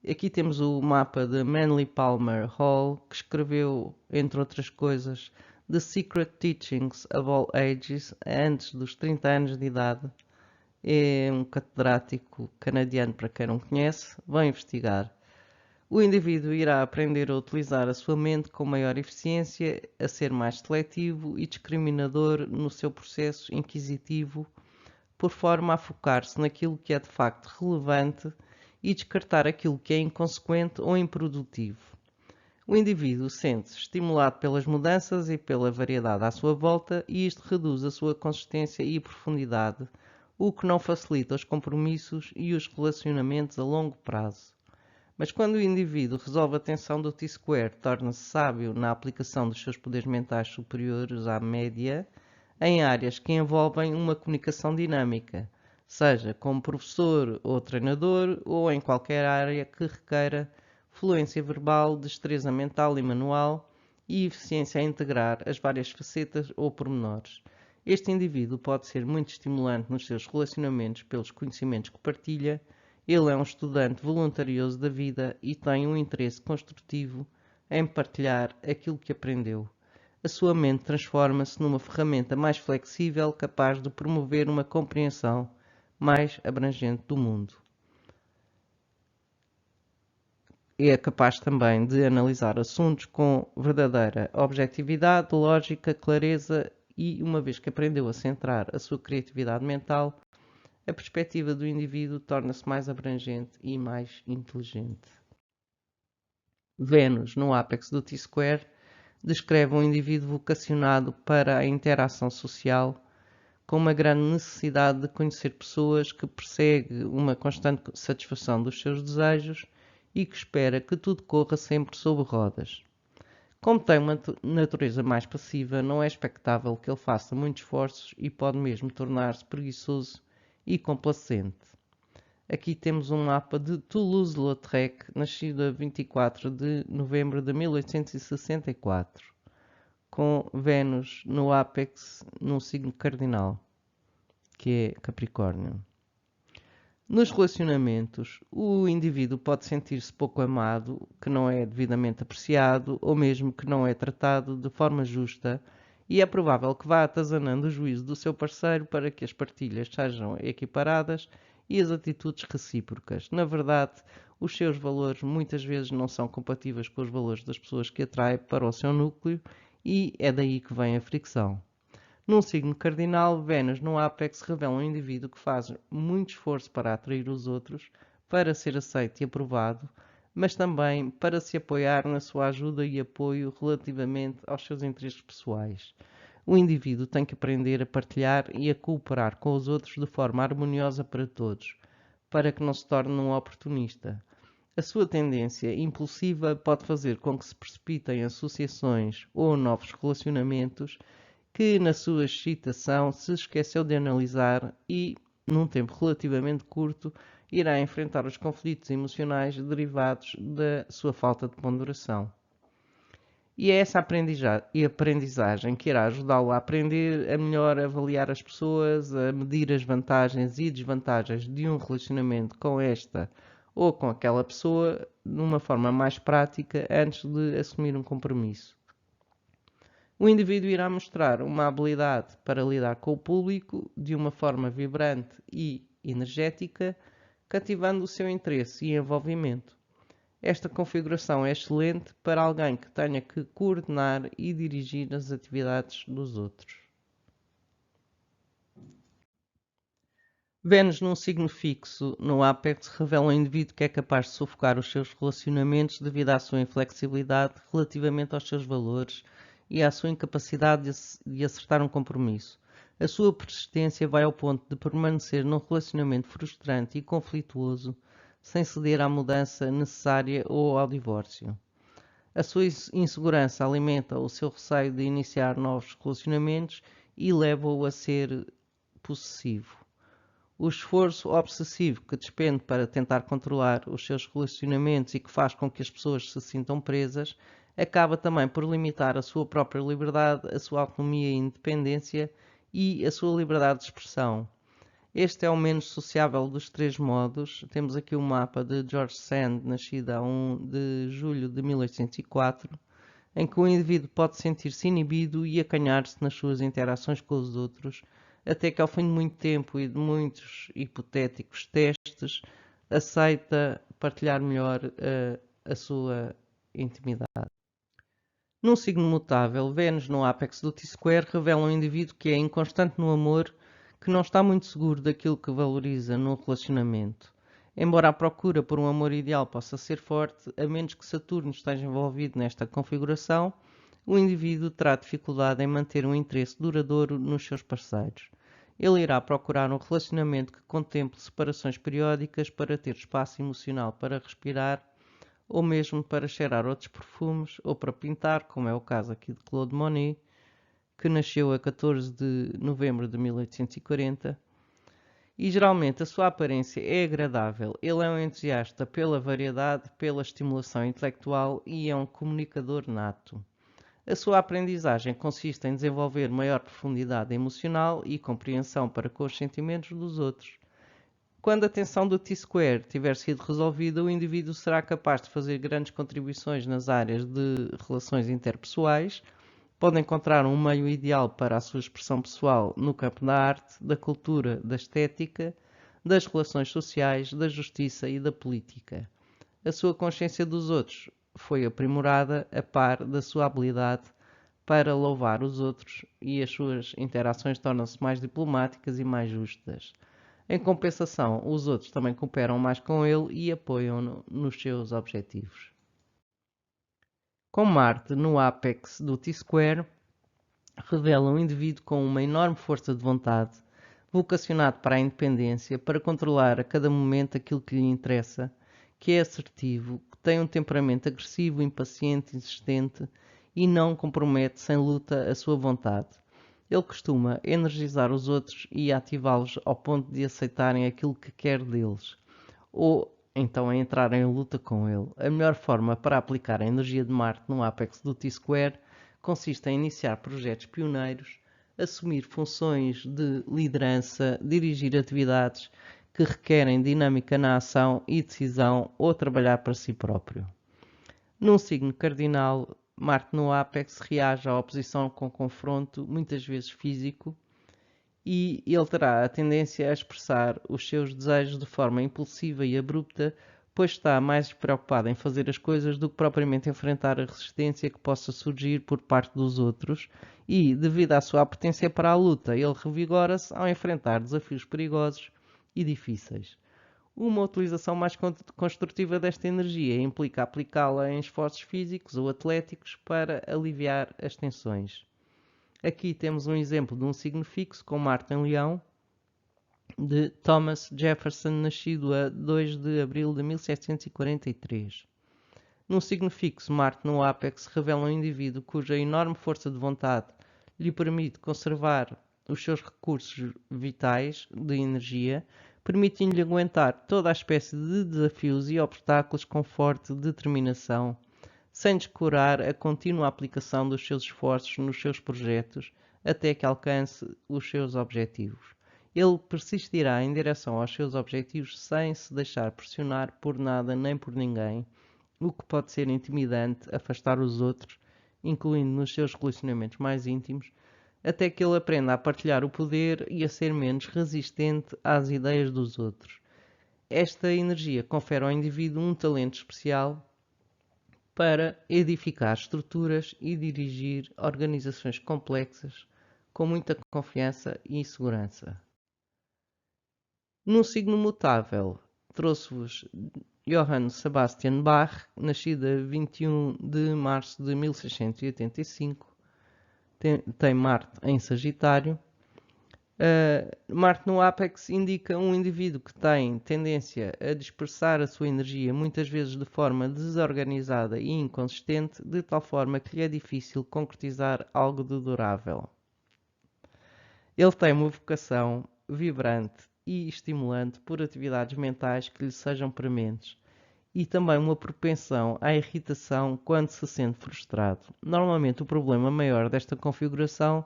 Aqui temos o mapa de Manly Palmer Hall, que escreveu, entre outras coisas, The Secret Teachings of All Ages, antes dos 30 anos de idade. É um catedrático canadiano, para quem não conhece, vão investigar. O indivíduo irá aprender a utilizar a sua mente com maior eficiência, a ser mais seletivo e discriminador no seu processo inquisitivo, por forma a focar-se naquilo que é de facto relevante e descartar aquilo que é inconsequente ou improdutivo. O indivíduo sente-se estimulado pelas mudanças e pela variedade à sua volta, e isto reduz a sua consistência e profundidade, o que não facilita os compromissos e os relacionamentos a longo prazo. Mas quando o indivíduo resolve a tensão do T-square, torna-se sábio na aplicação dos seus poderes mentais superiores à média em áreas que envolvem uma comunicação dinâmica, seja como professor ou treinador, ou em qualquer área que requeira fluência verbal, destreza mental e manual e eficiência a integrar as várias facetas ou pormenores. Este indivíduo pode ser muito estimulante nos seus relacionamentos pelos conhecimentos que partilha. Ele é um estudante voluntarioso da vida e tem um interesse construtivo em partilhar aquilo que aprendeu. A sua mente transforma-se numa ferramenta mais flexível, capaz de promover uma compreensão mais abrangente do mundo. É capaz também de analisar assuntos com verdadeira objetividade, lógica, clareza e, uma vez que aprendeu a centrar a sua criatividade mental, a perspectiva do indivíduo torna-se mais abrangente e mais inteligente. Vênus, no ápex do T-square, descreve um indivíduo vocacionado para a interação social, com uma grande necessidade de conhecer pessoas, que persegue uma constante satisfação dos seus desejos e que espera que tudo corra sempre sob rodas. Como tem uma natureza mais passiva, não é expectável que ele faça muitos esforços e pode mesmo tornar-se preguiçoso e complacente. Aqui temos um mapa de Toulouse-Lautrec, nascido a 24 de novembro de 1864, com Vênus no ápex num signo cardinal, que é Capricórnio. Nos relacionamentos, o indivíduo pode sentir-se pouco amado, que não é devidamente apreciado ou mesmo que não é tratado de forma justa, e é provável que vá atazanando o juízo do seu parceiro para que as partilhas sejam equiparadas e as atitudes recíprocas. Na verdade, os seus valores muitas vezes não são compatíveis com os valores das pessoas que atrai para o seu núcleo, e é daí que vem a fricção. Num signo cardinal, Vênus no ápex revela um indivíduo que faz muito esforço para atrair os outros, para ser aceito e aprovado, mas também para se apoiar na sua ajuda e apoio relativamente aos seus interesses pessoais. O indivíduo tem que aprender a partilhar e a cooperar com os outros de forma harmoniosa para todos, para que não se torne um oportunista. A sua tendência impulsiva pode fazer com que se precipite em associações ou novos relacionamentos que, na sua excitação, se esqueceu de analisar e, num tempo relativamente curto, irá enfrentar os conflitos emocionais derivados da sua falta de ponderação. E é essa aprendizagem que irá ajudá-lo a aprender a melhor avaliar as pessoas, a medir as vantagens e desvantagens de um relacionamento com esta ou com aquela pessoa de uma forma mais prática antes de assumir um compromisso. O indivíduo irá mostrar uma habilidade para lidar com o público de uma forma vibrante e energética, cativando o seu interesse e envolvimento. Esta configuração é excelente para alguém que tenha que coordenar e dirigir as atividades dos outros. Vênus num signo fixo no ápex revela um indivíduo que é capaz de sufocar os seus relacionamentos devido à sua inflexibilidade relativamente aos seus valores e à sua incapacidade de acertar um compromisso. A sua persistência vai ao ponto de permanecer num relacionamento frustrante e conflituoso, sem ceder à mudança necessária ou ao divórcio. A sua insegurança alimenta o seu receio de iniciar novos relacionamentos e leva-o a ser possessivo. O esforço obsessivo que despende para tentar controlar os seus relacionamentos e que faz com que as pessoas se sintam presas, acaba também por limitar a sua própria liberdade, a sua autonomia e independência e a sua liberdade de expressão. Este é o menos sociável dos três modos. Temos aqui o mapa de George Sand, nascido a 1 de julho de 1804, em que o indivíduo pode sentir-se inibido e acanhar-se nas suas interações com os outros, até que ao fim de muito tempo e de muitos hipotéticos testes, aceita partilhar melhor a sua intimidade. Num signo mutável, Vênus no ápex do T-square revela um indivíduo que é inconstante no amor, que não está muito seguro daquilo que valoriza no relacionamento. Embora a procura por um amor ideal possa ser forte, a menos que Saturno esteja envolvido nesta configuração, o indivíduo terá dificuldade em manter um interesse duradouro nos seus parceiros. Ele irá procurar um relacionamento que contemple separações periódicas para ter espaço emocional para respirar, ou mesmo para cheirar outros perfumes, ou para pintar, como é o caso aqui de Claude Monet, que nasceu a 14 de novembro de 1840, e geralmente a sua aparência é agradável. Ele é um entusiasta pela variedade, pela estimulação intelectual e é um comunicador nato. A sua aprendizagem consiste em desenvolver maior profundidade emocional e compreensão para com os sentimentos dos outros. Quando a tensão do T-square tiver sido resolvida, o indivíduo será capaz de fazer grandes contribuições nas áreas de relações interpessoais, pode encontrar um meio ideal para a sua expressão pessoal no campo da arte, da cultura, da estética, das relações sociais, da justiça e da política. A sua consciência dos outros foi aprimorada a par da sua habilidade para louvar os outros e as suas interações tornam-se mais diplomáticas e mais justas. Em compensação, os outros também cooperam mais com ele e apoiam-no nos seus objetivos. Com Marte no ápex do T-square, revela um indivíduo com uma enorme força de vontade, vocacionado para a independência, para controlar a cada momento aquilo que lhe interessa, que é assertivo, que tem um temperamento agressivo, impaciente, insistente e não compromete sem luta a sua vontade. Ele costuma energizar os outros e ativá-los ao ponto de aceitarem aquilo que quer deles, ou então a entrar em luta com ele. A melhor forma para aplicar a energia de Marte no ápex do T-square consiste em iniciar projetos pioneiros, assumir funções de liderança, dirigir atividades que requerem dinâmica na ação e decisão ou trabalhar para si próprio. Num signo cardinal, Marte no ápex reage à oposição com confronto, muitas vezes físico, e ele terá a tendência a expressar os seus desejos de forma impulsiva e abrupta, pois está mais preocupado em fazer as coisas do que propriamente enfrentar a resistência que possa surgir por parte dos outros e, devido à sua apetência para a luta, ele revigora-se ao enfrentar desafios perigosos e difíceis. Uma utilização mais construtiva desta energia implica aplicá-la em esforços físicos ou atléticos para aliviar as tensões. Aqui temos um exemplo de um signo fixo com Marte em Leão, de Thomas Jefferson, nascido a 2 de abril de 1743. Num signo fixo, Marte no ápex revela um indivíduo cuja enorme força de vontade lhe permite conservar os seus recursos vitais de energia, permitindo-lhe aguentar toda a espécie de desafios e obstáculos com forte determinação, sem descurar a contínua aplicação dos seus esforços nos seus projetos até que alcance os seus objetivos. Ele persistirá em direção aos seus objetivos sem se deixar pressionar por nada nem por ninguém, o que pode ser intimidante, afastar os outros, incluindo nos seus relacionamentos mais íntimos, até que ele aprenda a partilhar o poder e a ser menos resistente às ideias dos outros. Esta energia confere ao indivíduo um talento especial para edificar estruturas e dirigir organizações complexas com muita confiança e segurança. Num signo mutável, trouxe-vos Johann Sebastian Bach, nascido a 21 de março de 1685, tem Marte em Sagitário. Marte no ápex indica um indivíduo que tem tendência a dispersar a sua energia, muitas vezes de forma desorganizada e inconsistente, de tal forma que lhe é difícil concretizar algo de durável. Ele tem uma vocação vibrante, e estimulante por atividades mentais que lhe sejam prementes, e também uma propensão à irritação quando se sente frustrado. Normalmente, o problema maior desta configuração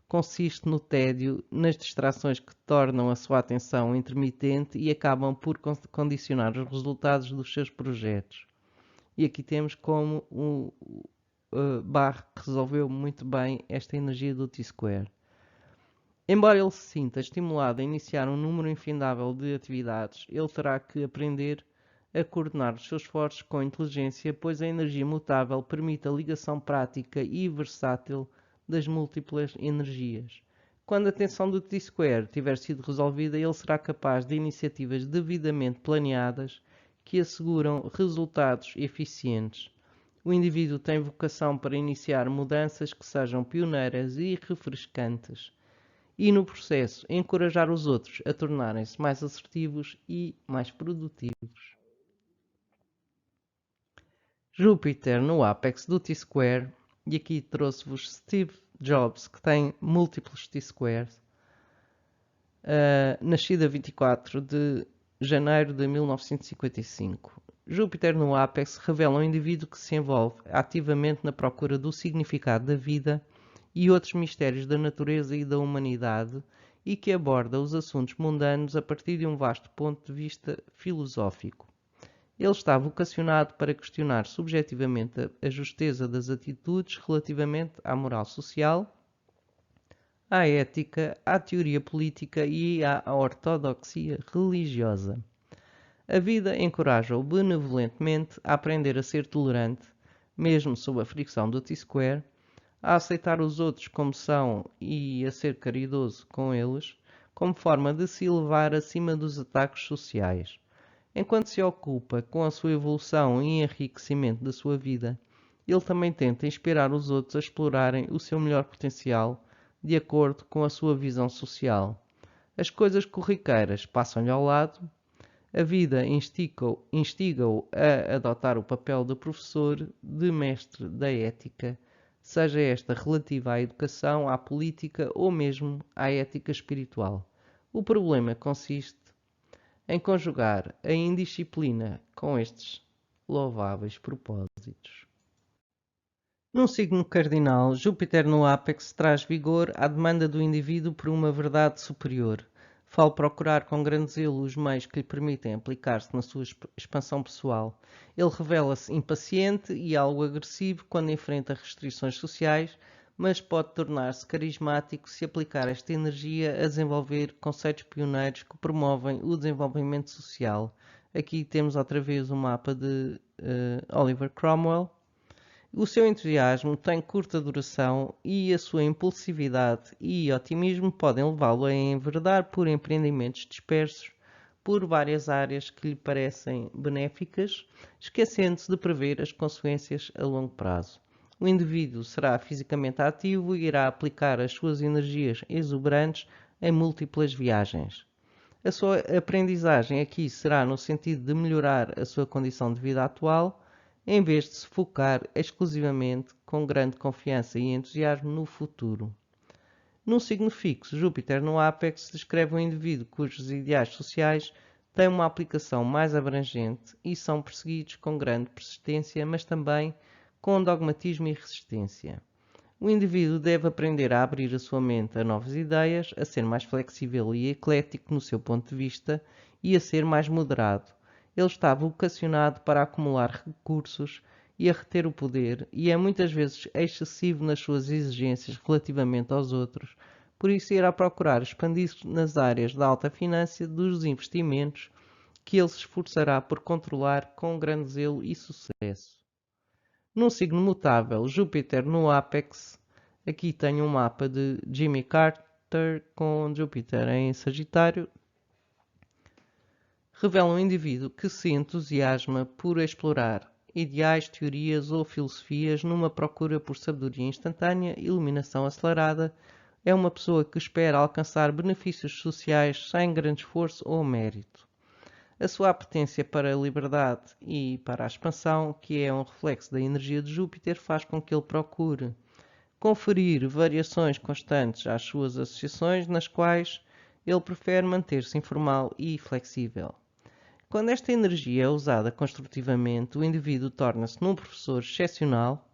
consiste no tédio, nas distrações que tornam a sua atenção intermitente e acabam por condicionar os resultados dos seus projetos. E aqui temos como o Barre resolveu muito bem esta energia do T-Square. Embora ele se sinta estimulado a iniciar um número infindável de atividades, ele terá que aprender a coordenar os seus esforços com inteligência, pois a energia mutável permite a ligação prática e versátil das múltiplas energias. Quando a tensão do T-Square tiver sido resolvida, ele será capaz de iniciativas devidamente planeadas que asseguram resultados eficientes. O indivíduo tem vocação para iniciar mudanças que sejam pioneiras e refrescantes, e no processo encorajar os outros a tornarem-se mais assertivos e mais produtivos. Júpiter no ápex do T-Square, e aqui trouxe-vos Steve Jobs, que tem múltiplos T-Squares, nascido a 24 de janeiro de 1955. Júpiter no ápex revela um indivíduo que se envolve ativamente na procura do significado da vida e outros mistérios da natureza e da humanidade, e que aborda os assuntos mundanos a partir de um vasto ponto de vista filosófico. Ele está vocacionado para questionar subjetivamente a justeza das atitudes relativamente à moral social, à ética, à teoria política e à ortodoxia religiosa. A vida encoraja-o benevolentemente a aprender a ser tolerante, mesmo sob a fricção do T-Square, a aceitar os outros como são e a ser caridoso com eles, como forma de se elevar acima dos ataques sociais. Enquanto se ocupa com a sua evolução e enriquecimento da sua vida, ele também tenta inspirar os outros a explorarem o seu melhor potencial de acordo com a sua visão social. As coisas corriqueiras passam-lhe ao lado, a vida instiga-o a adotar o papel de professor, de mestre da ética, seja esta relativa à educação, à política ou mesmo à ética espiritual. O problema consiste em conjugar a indisciplina com estes louváveis propósitos. Num signo cardinal, Júpiter no ápex traz vigor à demanda do indivíduo por uma verdade superior. Fale procurar com grande zelo os meios que lhe permitem aplicar-se na sua expansão pessoal. Ele revela-se impaciente e algo agressivo quando enfrenta restrições sociais, mas pode tornar-se carismático se aplicar esta energia a desenvolver conceitos pioneiros que promovem o desenvolvimento social. Aqui temos outra vez o mapa de Oliver Cromwell. O seu entusiasmo tem curta duração e a sua impulsividade e otimismo podem levá-lo a enveredar por empreendimentos dispersos por várias áreas que lhe parecem benéficas, esquecendo-se de prever as consequências a longo prazo. O indivíduo será fisicamente ativo e irá aplicar as suas energias exuberantes em múltiplas viagens. A sua aprendizagem aqui será no sentido de melhorar a sua condição de vida atual, em vez de se focar exclusivamente com grande confiança e entusiasmo no futuro. Num signo fixo, Júpiter no ápex descreve um indivíduo cujos ideais sociais têm uma aplicação mais abrangente e são perseguidos com grande persistência, mas também com dogmatismo e resistência. O indivíduo deve aprender a abrir a sua mente a novas ideias, a ser mais flexível e eclético no seu ponto de vista e a ser mais moderado. Ele está vocacionado para acumular recursos e a reter o poder, e é muitas vezes excessivo nas suas exigências relativamente aos outros, por isso irá procurar expandir-se nas áreas da alta finança dos investimentos, que ele se esforçará por controlar com grande zelo e sucesso. Num signo mutável, Júpiter no ápex, aqui tenho um mapa de Jimmy Carter com Júpiter em Sagitário, revela um indivíduo que se entusiasma por explorar ideais, teorias ou filosofias numa procura por sabedoria instantânea, iluminação acelerada. É uma pessoa que espera alcançar benefícios sociais sem grande esforço ou mérito. A sua apetência para a liberdade e para a expansão, que é um reflexo da energia de Júpiter, faz com que ele procure conferir variações constantes às suas associações, nas quais Ele prefere manter-se informal e flexível. Quando esta energia é usada construtivamente, o indivíduo torna-se num professor excepcional,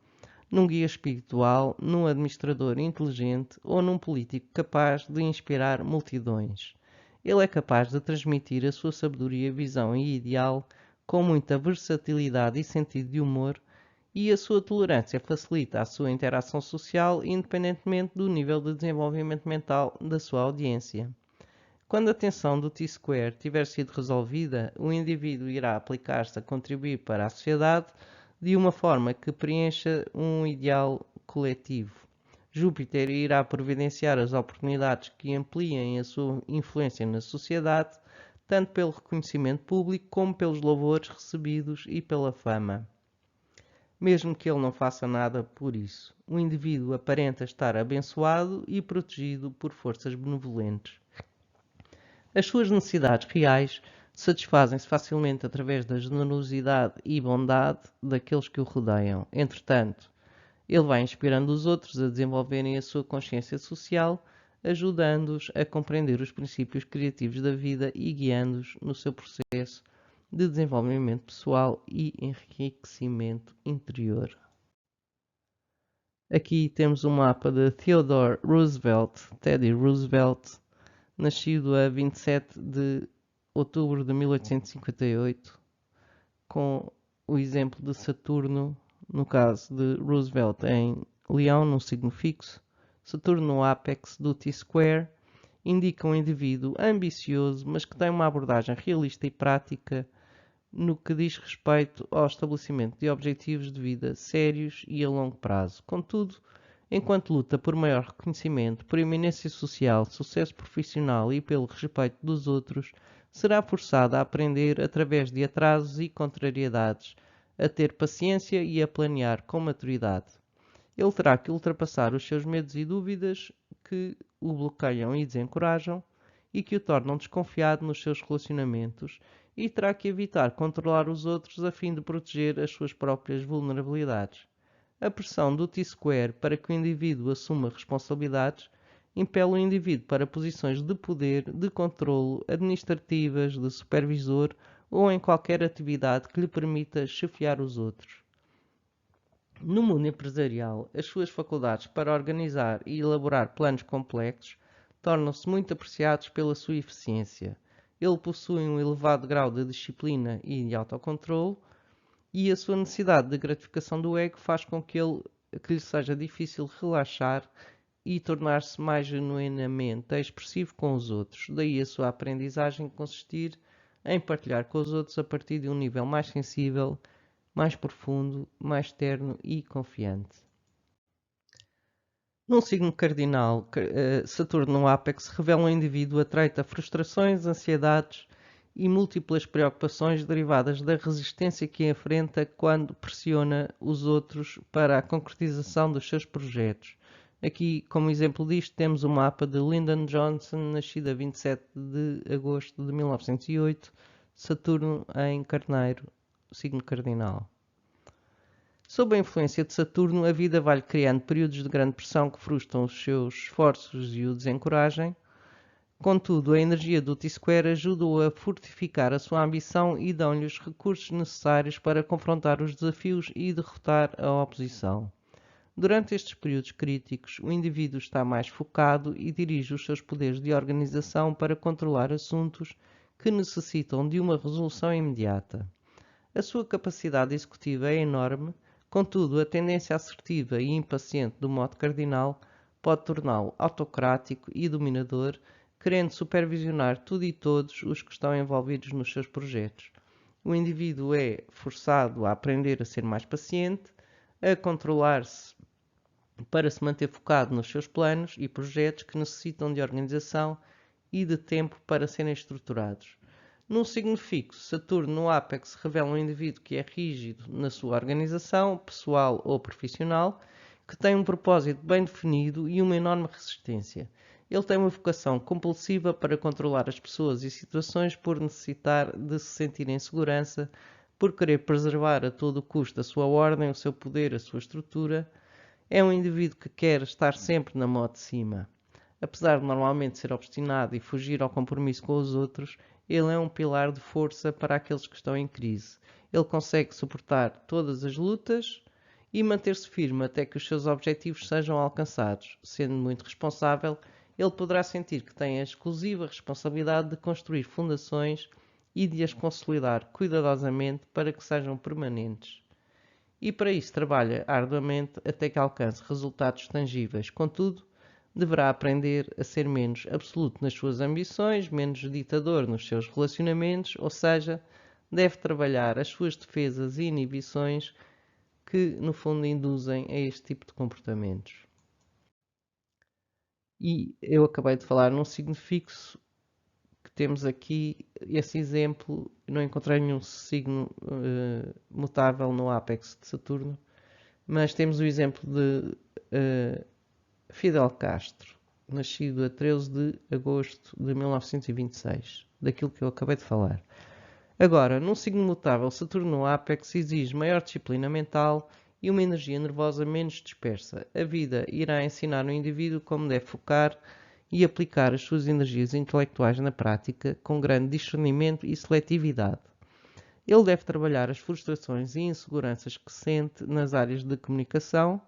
num guia espiritual, num administrador inteligente ou num político capaz de inspirar multidões. Ele é capaz de transmitir a sua sabedoria, visão e ideal com muita versatilidade e sentido de humor, e a sua tolerância facilita a sua interação social independentemente do nível de desenvolvimento mental da sua audiência. Quando a tensão do T-square tiver sido resolvida, o indivíduo irá aplicar-se a contribuir para a sociedade de uma forma que preencha um ideal coletivo. Júpiter irá providenciar as oportunidades que ampliem a sua influência na sociedade, tanto pelo reconhecimento público como pelos louvores recebidos e pela fama. Mesmo que ele não faça nada por isso, o indivíduo aparenta estar abençoado e protegido por forças benevolentes. As suas necessidades reais satisfazem-se facilmente através da generosidade e bondade daqueles que o rodeiam. Entretanto, ele vai inspirando os outros a desenvolverem a sua consciência social, ajudando-os a compreender os princípios criativos da vida e guiando-os no seu processo de desenvolvimento pessoal e enriquecimento interior. Aqui temos um mapa de Theodore Roosevelt, Teddy Roosevelt, nascido a 27 de outubro de 1858, com o exemplo de Saturno, no caso de Roosevelt em Leão, num signo fixo. Saturno no ápex do T-square indica um indivíduo ambicioso, mas que tem uma abordagem realista e prática no que diz respeito ao estabelecimento de objetivos de vida sérios e a longo prazo. Contudo, enquanto luta por maior reconhecimento, por eminência social, sucesso profissional e pelo respeito dos outros, será forçado a aprender através de atrasos e contrariedades, a ter paciência e a planear com maturidade. Ele terá que ultrapassar os seus medos e dúvidas que o bloqueiam e desencorajam e que o tornam desconfiado nos seus relacionamentos, e terá que evitar controlar os outros a fim de proteger as suas próprias vulnerabilidades. A pressão do T-square para que o indivíduo assuma responsabilidades impele o indivíduo para posições de poder, de controlo, administrativas, de supervisor ou em qualquer atividade que lhe permita chefiar os outros. No mundo empresarial, as suas faculdades para organizar e elaborar planos complexos tornam-se muito apreciados pela sua eficiência. Ele possui um elevado grau de disciplina e de autocontrole, e a sua necessidade de gratificação do ego faz com que lhe seja difícil relaxar e tornar-se mais genuinamente expressivo com os outros. Daí a sua aprendizagem consistir em partilhar com os outros a partir de um nível mais sensível, mais profundo, mais terno e confiante. Num signo cardinal, Saturno no ápex revela um indivíduo atraito a frustrações, ansiedades e múltiplas preocupações derivadas da resistência que enfrenta quando pressiona os outros para a concretização dos seus projetos. Aqui, como exemplo disto, temos o mapa de Lyndon Johnson, nascido a 27 de agosto de 1908, Saturno em Carneiro, signo cardinal. Sob a influência de Saturno, a vida vai-lhe criando períodos de grande pressão que frustram os seus esforços e o desencoragem. Contudo, a energia do T-square ajuda-o a fortificar a sua ambição e dão-lhe os recursos necessários para confrontar os desafios e derrotar a oposição. Durante estes períodos críticos, o indivíduo está mais focado e dirige os seus poderes de organização para controlar assuntos que necessitam de uma resolução imediata. A sua capacidade executiva é enorme, contudo, a tendência assertiva e impaciente do modo cardinal pode torná-lo autocrático e dominador, querendo supervisionar tudo e todos os que estão envolvidos nos seus projetos. O indivíduo é forçado a aprender a ser mais paciente, a controlar-se para se manter focado nos seus planos e projetos que necessitam de organização e de tempo para serem estruturados. Num signo fixo, Saturno no ápex revela um indivíduo que é rígido na sua organização, pessoal ou profissional, que tem um propósito bem definido e uma enorme resistência. Ele tem uma vocação compulsiva para controlar as pessoas e situações por necessitar de se sentir em segurança, por querer preservar a todo custo a sua ordem, o seu poder, a sua estrutura. É um indivíduo que quer estar sempre na mão de cima. Apesar de normalmente ser obstinado e fugir ao compromisso com os outros, ele é um pilar de força para aqueles que estão em crise. Ele consegue suportar todas as lutas e manter-se firme até que os seus objetivos sejam alcançados. Sendo muito responsável, ele poderá sentir que tem a exclusiva responsabilidade de construir fundações e de as consolidar cuidadosamente para que sejam permanentes. E para isso trabalha arduamente até que alcance resultados tangíveis. Contudo, deverá aprender a ser menos absoluto nas suas ambições, menos ditador nos seus relacionamentos, ou seja, deve trabalhar as suas defesas e inibições que, no fundo, induzem a este tipo de comportamentos. E eu acabei de falar num signo fixo, que temos aqui esse exemplo, não encontrei nenhum signo mutável no ápex de Saturno, mas temos o exemplo de Fidel Castro, nascido a 13 de agosto de 1926, daquilo que eu acabei de falar. Agora, num signo mutável, Saturno no ápex exige maior disciplina mental e uma energia nervosa menos dispersa. A vida irá ensinar o indivíduo como deve focar e aplicar as suas energias intelectuais na prática com grande discernimento e seletividade. Ele deve trabalhar as frustrações e inseguranças que sente nas áreas de comunicação,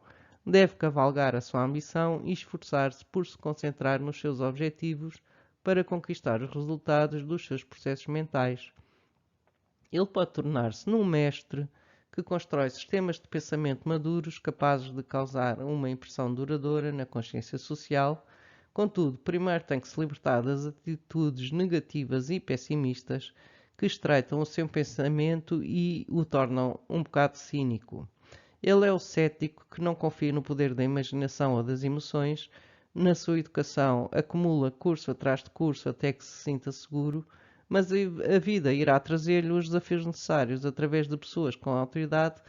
deve cavalgar a sua ambição e esforçar-se por se concentrar nos seus objetivos para conquistar os resultados dos seus processos mentais. Ele pode tornar-se num mestre que constrói sistemas de pensamento maduros capazes de causar uma impressão duradoura na consciência social. Contudo, primeiro tem que se libertar das atitudes negativas e pessimistas que estreitam o seu pensamento e o tornam um bocado cínico. Ele é o cético que não confia no poder da imaginação ou das emoções. Na sua educação, acumula curso atrás de curso até que se sinta seguro, mas a vida irá trazer-lhe os desafios necessários através de pessoas com autoridade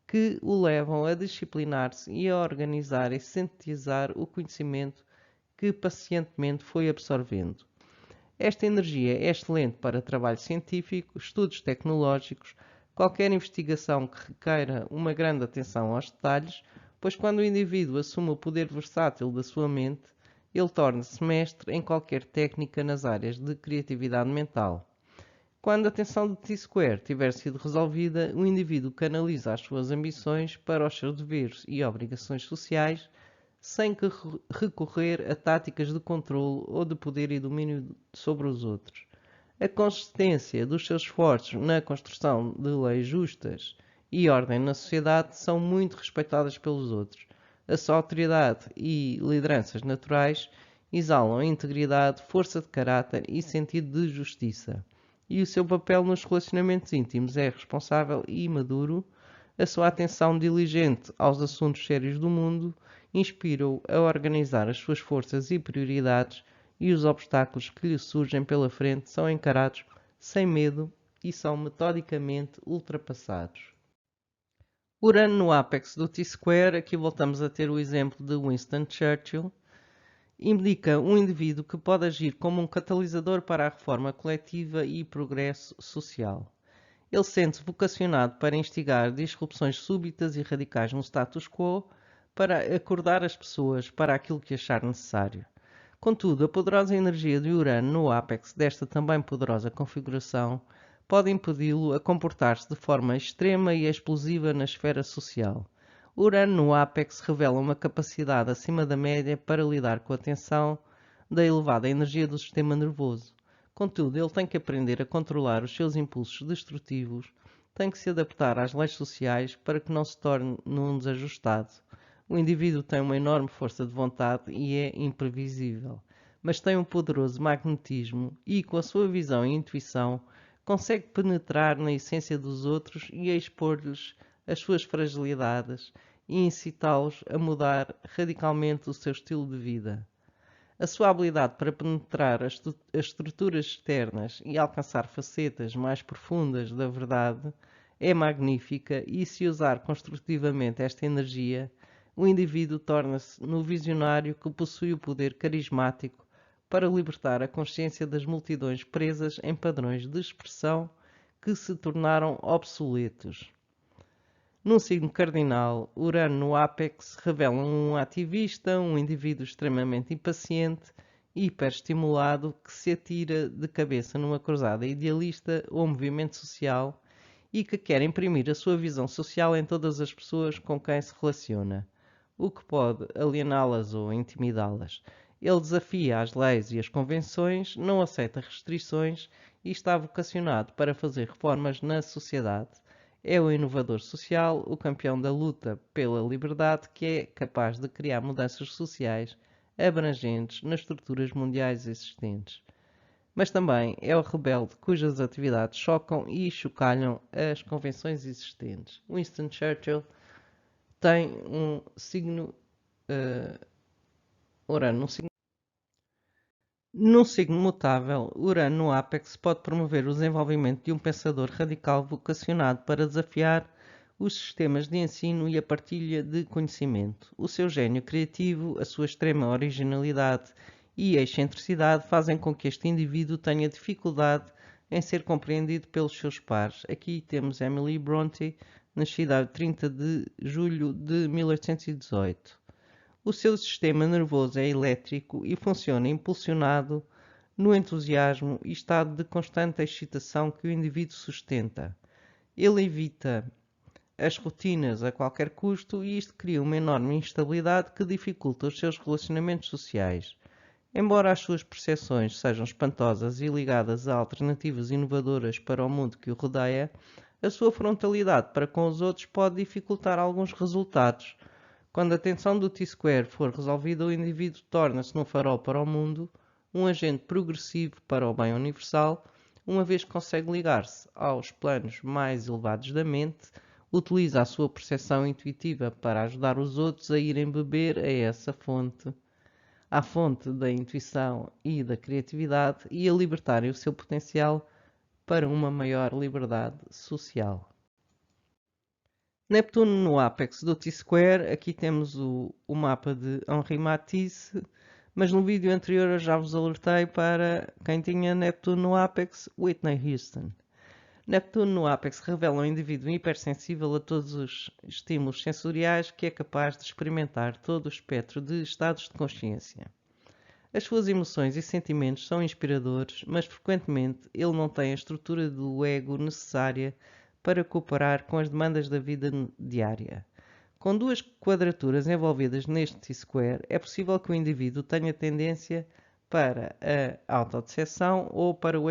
que o levam a disciplinar-se e a organizar e sintetizar o conhecimento que pacientemente foi absorvendo. Esta energia é excelente para trabalho científico, estudos tecnológicos, qualquer investigação que requeira uma grande atenção aos detalhes, pois quando o indivíduo assume o poder versátil da sua mente, ele torna-se mestre em qualquer técnica nas áreas de criatividade mental. Quando a tensão de T-Square tiver sido resolvida, o indivíduo canaliza as suas ambições para os seus deveres e obrigações sociais, sem que recorrer a táticas de controle ou de poder e domínio sobre os outros. A consistência dos seus esforços na construção de leis justas e ordem na sociedade são muito respeitadas pelos outros. A sua autoridade e lideranças naturais exalam integridade, força de caráter e sentido de justiça. E o seu papel nos relacionamentos íntimos é responsável e maduro. A sua atenção diligente aos assuntos sérios do mundo inspira-o a organizar as suas forças e prioridades, e os obstáculos que lhe surgem pela frente são encarados sem medo e são metodicamente ultrapassados. Urano no ápex do T-Square, aqui voltamos a ter o exemplo de Winston Churchill, indica um indivíduo que pode agir como um catalisador para a reforma coletiva e progresso social. Ele sente-se vocacionado para instigar disrupções súbitas e radicais no status quo, para acordar as pessoas para aquilo que achar necessário. Contudo, a poderosa energia de Urano no ápex desta também poderosa configuração pode impedi-lo a comportar-se de forma extrema e explosiva na esfera social. Urano no ápex revela uma capacidade acima da média para lidar com a tensão da elevada energia do sistema nervoso. Contudo, ele tem que aprender a controlar os seus impulsos destrutivos, tem que se adaptar às leis sociais para que não se torne num desajustado. O indivíduo tem uma enorme força de vontade e é imprevisível, mas tem um poderoso magnetismo e, com a sua visão e intuição, consegue penetrar na essência dos outros e expor-lhes as suas fragilidades e incitá-los a mudar radicalmente o seu estilo de vida. A sua habilidade para penetrar as estruturas externas e alcançar facetas mais profundas da verdade é magnífica, e se usar construtivamente esta energia, o indivíduo torna-se no visionário que possui o poder carismático para libertar a consciência das multidões presas em padrões de expressão que se tornaram obsoletos. Num signo cardinal, Urano no ápex revela um ativista, um indivíduo extremamente impaciente e hiperestimulado que se atira de cabeça numa cruzada idealista ou movimento social e que quer imprimir a sua visão social em todas as pessoas com quem se relaciona, o que pode aliená-las ou intimidá-las. Ele desafia as leis e as convenções, não aceita restrições e está vocacionado para fazer reformas na sociedade. É o inovador social, o campeão da luta pela liberdade que é capaz de criar mudanças sociais abrangentes nas estruturas mundiais existentes. Mas também é o rebelde cujas atividades chocam e chocalham as convenções existentes. Winston Churchill tem um signo Urano, num signo mutável, Urano no ápex pode promover o desenvolvimento de um pensador radical vocacionado para desafiar os sistemas de ensino e a partilha de conhecimento. O seu gênio criativo, a sua extrema originalidade e excentricidade fazem com que este indivíduo tenha dificuldade em ser compreendido pelos seus pares. Aqui temos Emily Bronte, nascida a 30 de julho de 1818. O seu sistema nervoso é elétrico e funciona impulsionado no entusiasmo e estado de constante excitação que o indivíduo sustenta. Ele evita as rotinas a qualquer custo e isto cria uma enorme instabilidade que dificulta os seus relacionamentos sociais. Embora as suas percepções sejam espantosas e ligadas a alternativas inovadoras para o mundo que o rodeia, a sua frontalidade para com os outros pode dificultar alguns resultados. Quando a tensão do T-square for resolvida, o indivíduo torna-se um farol para o mundo, um agente progressivo para o bem universal, uma vez que consegue ligar-se aos planos mais elevados da mente, utiliza a sua percepção intuitiva para ajudar os outros a irem beber a essa fonte, à fonte da intuição e da criatividade e a libertarem o seu potencial para uma maior liberdade social. Neptuno no ápex do T-square, aqui temos o mapa de Henri Matisse, mas no vídeo anterior eu já vos alertei para quem tinha Neptuno no ápex, Whitney Houston. Neptuno no ápex revela um indivíduo hipersensível a todos os estímulos sensoriais que é capaz de experimentar todo o espectro de estados de consciência. As suas emoções e sentimentos são inspiradores, mas frequentemente ele não tem a estrutura do ego necessária para cooperar com as demandas da vida diária. Com duas quadraturas envolvidas neste T-square, é possível que o indivíduo tenha tendência para a autodecepção ou para o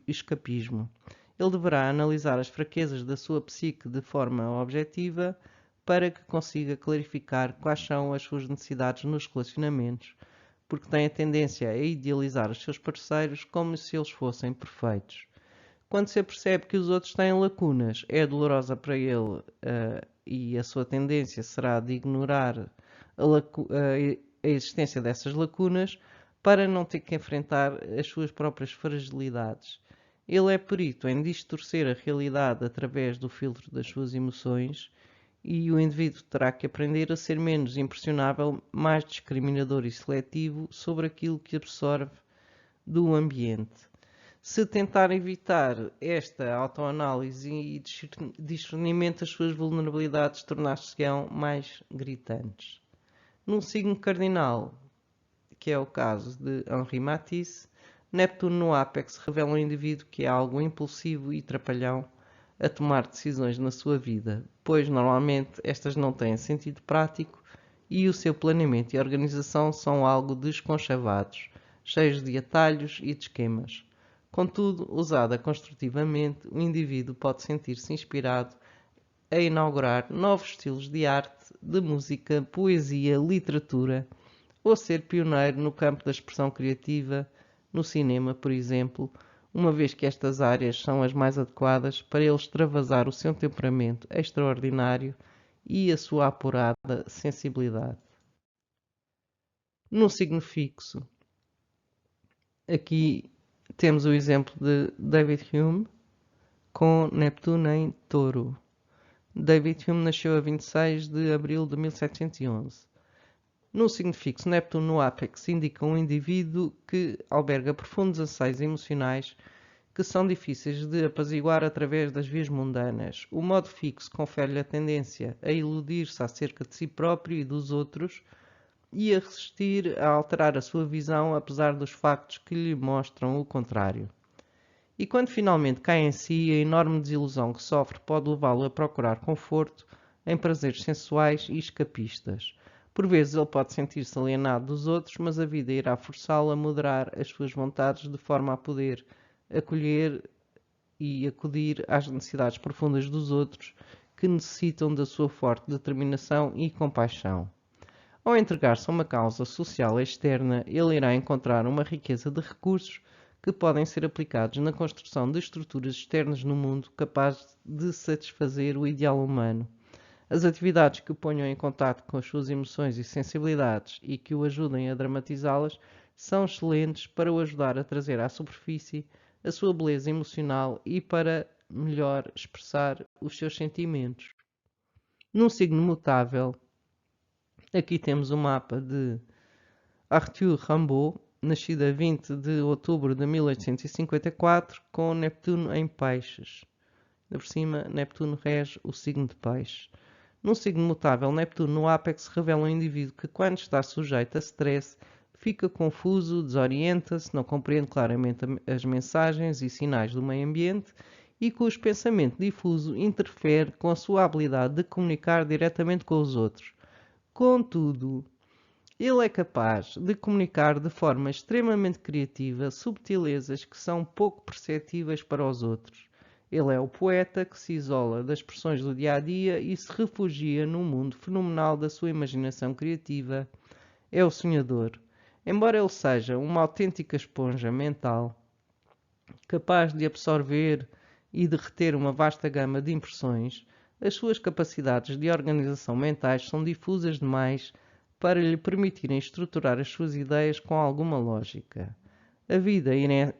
escapismo. Ele deverá analisar as fraquezas da sua psique de forma objetiva para que consiga clarificar quais são as suas necessidades nos relacionamentos, porque tem a tendência a idealizar os seus parceiros como se eles fossem perfeitos. Quando se percebe que os outros têm lacunas, é dolorosa para ele e a sua tendência será de ignorar a existência dessas lacunas para não ter que enfrentar as suas próprias fragilidades. Ele é perito em distorcer a realidade através do filtro das suas emoções e o indivíduo terá que aprender a ser menos impressionável, mais discriminador e seletivo sobre aquilo que absorve do ambiente. Se tentar evitar esta autoanálise e discernimento, as suas vulnerabilidades tornar-se-ão mais gritantes. Num signo cardinal, que é o caso de Henri Matisse, Neptuno no ápex revela um indivíduo que é algo impulsivo e trapalhão a tomar decisões na sua vida, pois normalmente estas não têm sentido prático e o seu planeamento e organização são algo desconchavados, cheios de atalhos e de esquemas. Contudo, usada construtivamente, o indivíduo pode sentir-se inspirado a inaugurar novos estilos de arte, de música, poesia, literatura, ou ser pioneiro no campo da expressão criativa, no cinema, por exemplo, uma vez que estas áreas são as mais adequadas para ele extravasar o seu temperamento extraordinário e a sua apurada sensibilidade. No signo fixo, aqui temos o exemplo de David Hume com Neptuno em Touro. David Hume nasceu a 26 de abril de 1711. No signo fixo, Neptuno no ápex indica um indivíduo que alberga profundos anseios emocionais que são difíceis de apaziguar através das vias mundanas. O modo fixo confere-lhe a tendência a iludir-se acerca de si próprio e dos outros e a resistir a alterar a sua visão apesar dos factos que lhe mostram o contrário. E quando finalmente cai em si, a enorme desilusão que sofre pode levá-lo a procurar conforto em prazeres sensuais e escapistas. Por vezes ele pode sentir-se alienado dos outros, mas a vida irá forçá-lo a moderar as suas vontades de forma a poder acolher e acudir às necessidades profundas dos outros que necessitam da sua forte determinação e compaixão. Ao entregar-se a uma causa social externa, ele irá encontrar uma riqueza de recursos que podem ser aplicados na construção de estruturas externas no mundo capazes de satisfazer o ideal humano. As atividades que o ponham em contato com as suas emoções e sensibilidades e que o ajudem a dramatizá-las são excelentes para o ajudar a trazer à superfície a sua beleza emocional e para melhor expressar os seus sentimentos. Num signo mutável, aqui temos o mapa de Arthur Rimbaud, nascido a 20 de outubro de 1854, com Neptuno em Peixes. Por cima, Neptuno rege o signo de Peixes. Num signo mutável, Neptuno no ápex revela um indivíduo que, quando está sujeito a stress, fica confuso, desorienta-se, não compreende claramente as mensagens e sinais do meio ambiente e cujo pensamento difuso interfere com a sua habilidade de comunicar diretamente com os outros. Contudo, ele é capaz de comunicar de forma extremamente criativa subtilezas que são pouco perceptíveis para os outros. Ele é o poeta que se isola das pressões do dia-a-dia e se refugia no mundo fenomenal da sua imaginação criativa. É o sonhador. Embora ele seja uma autêntica esponja mental, capaz de absorver e de reter uma vasta gama de impressões, as suas capacidades de organização mentais são difusas demais para lhe permitirem estruturar as suas ideias com alguma lógica. A vida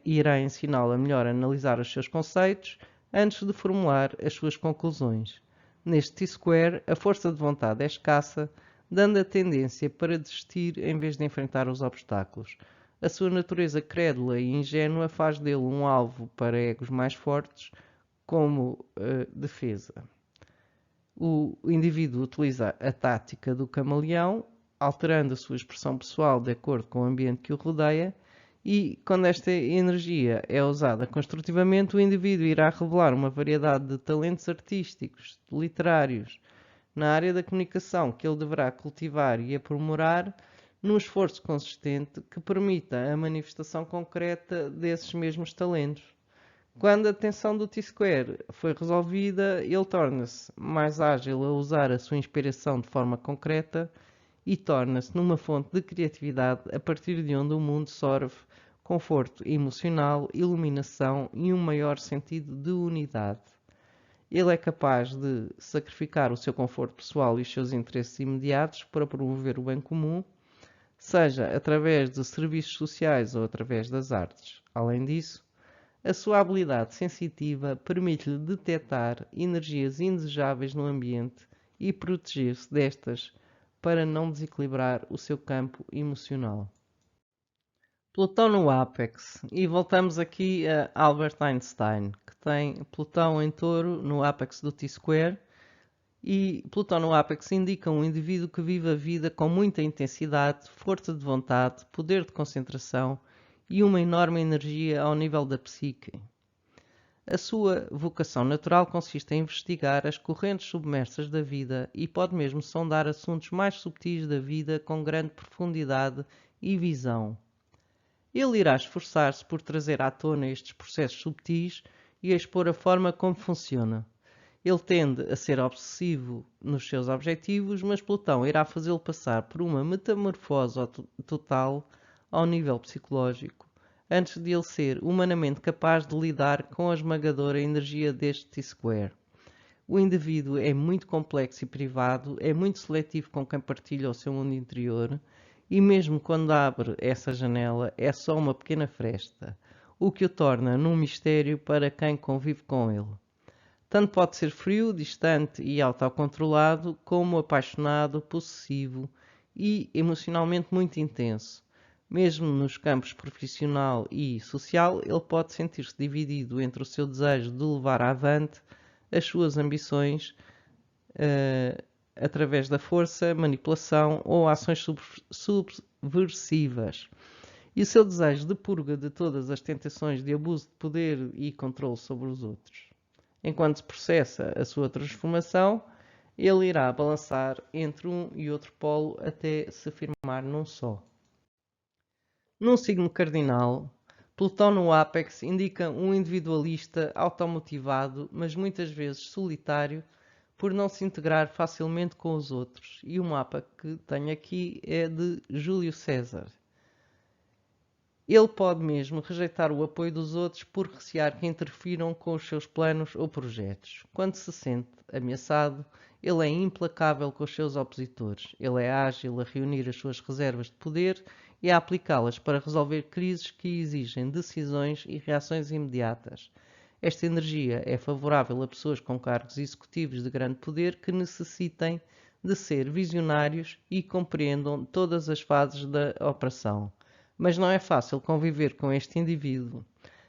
irá ensiná-lo a melhor analisar os seus conceitos antes de formular as suas conclusões. Neste T-square, a força de vontade é escassa, dando a tendência para desistir em vez de enfrentar os obstáculos. A sua natureza crédula e ingênua faz dele um alvo para egos mais fortes, como defesa. O indivíduo utiliza a tática do camaleão, alterando a sua expressão pessoal de acordo com o ambiente que o rodeia, e quando esta energia é usada construtivamente, o indivíduo irá revelar uma variedade de talentos artísticos, literários, na área da comunicação que ele deverá cultivar e aprimorar num esforço consistente que permita a manifestação concreta desses mesmos talentos. Quando a tensão do T-square foi resolvida, ele torna-se mais ágil a usar a sua inspiração de forma concreta e torna-se numa fonte de criatividade a partir de onde o mundo sorve conforto emocional, iluminação e um maior sentido de unidade. Ele é capaz de sacrificar o seu conforto pessoal e os seus interesses imediatos para promover o bem comum, seja através de serviços sociais ou através das artes. Além disso, a sua habilidade sensitiva permite-lhe detectar energias indesejáveis no ambiente e proteger-se destas para não desequilibrar o seu campo emocional. Plutão no Ápex. E voltamos aqui a Albert Einstein, que tem Plutão em Touro no Ápex do T-square. E Plutão no Ápex indica um indivíduo que vive a vida com muita intensidade, força de vontade, poder de concentração e uma enorme energia ao nível da psique. A sua vocação natural consiste em investigar as correntes submersas da vida e pode mesmo sondar assuntos mais subtis da vida com grande profundidade e visão. Ele irá esforçar-se por trazer à tona estes processos subtis e a expor a forma como funciona. Ele tende a ser obsessivo nos seus objetivos, mas Plutão irá fazê-lo passar por uma metamorfose total ao nível psicológico, antes de ele ser humanamente capaz de lidar com a esmagadora energia deste T-square. O indivíduo é muito complexo e privado, é muito seletivo com quem partilha o seu mundo interior, e mesmo quando abre essa janela é só uma pequena fresta, o que o torna num mistério para quem convive com ele. Tanto pode ser frio, distante e autocontrolado, como apaixonado, possessivo e emocionalmente muito intenso. Mesmo nos campos profissional e social, ele pode sentir-se dividido entre o seu desejo de levar avante as suas ambições através da força, manipulação ou ações subversivas, e o seu desejo de purga de todas as tentações de abuso de poder e controle sobre os outros. Enquanto se processa a sua transformação, ele irá balançar entre um e outro polo até se firmar num só. Num signo cardinal, Plutão no ápex indica um individualista automotivado, mas muitas vezes solitário, por não se integrar facilmente com os outros. E o mapa que tenho aqui é de Júlio César. Ele pode mesmo rejeitar o apoio dos outros por recear que interfiram com os seus planos ou projetos. Quando se sente ameaçado, ele é implacável com os seus opositores. Ele é ágil a reunir as suas reservas de poder e a aplicá-las para resolver crises que exigem decisões e reações imediatas. Esta energia é favorável a pessoas com cargos executivos de grande poder que necessitem de ser visionários e compreendam todas as fases da operação. Mas não é fácil conviver com este indivíduo.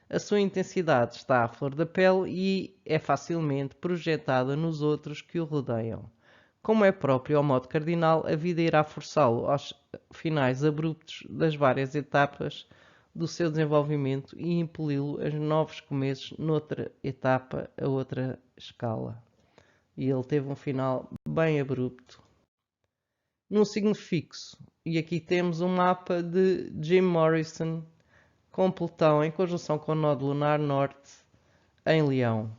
A sua intensidade está à flor da pele e é facilmente projetada nos outros que o rodeiam. Como é próprio ao modo cardinal, a vida irá forçá-lo aos finais abruptos das várias etapas do seu desenvolvimento e impeli-lo a novos começos noutra etapa, a outra escala. E ele teve um final bem abrupto. Num signo fixo, e aqui temos um mapa de Jim Morrison com Plutão em conjunção com o nó lunar norte em Leão.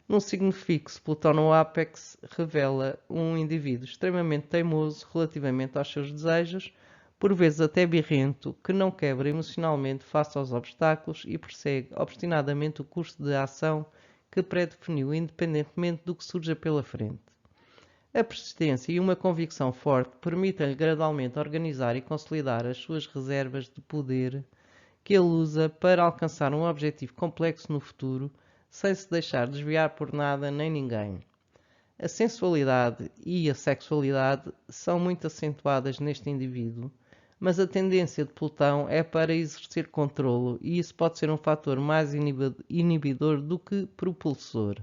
Num signo fixo, Plutão no ápex revela um indivíduo extremamente teimoso relativamente aos seus desejos, por vezes até birrento, que não quebra emocionalmente face aos obstáculos e persegue obstinadamente o curso de ação que pré-definiu, independentemente do que surja pela frente. A persistência e uma convicção forte permitem-lhe gradualmente organizar e consolidar as suas reservas de poder que ele usa para alcançar um objetivo complexo no futuro, sem se deixar desviar por nada nem ninguém. A sensualidade e a sexualidade são muito acentuadas neste indivíduo, mas a tendência de Plutão é para exercer controlo e isso pode ser um fator mais inibidor do que propulsor.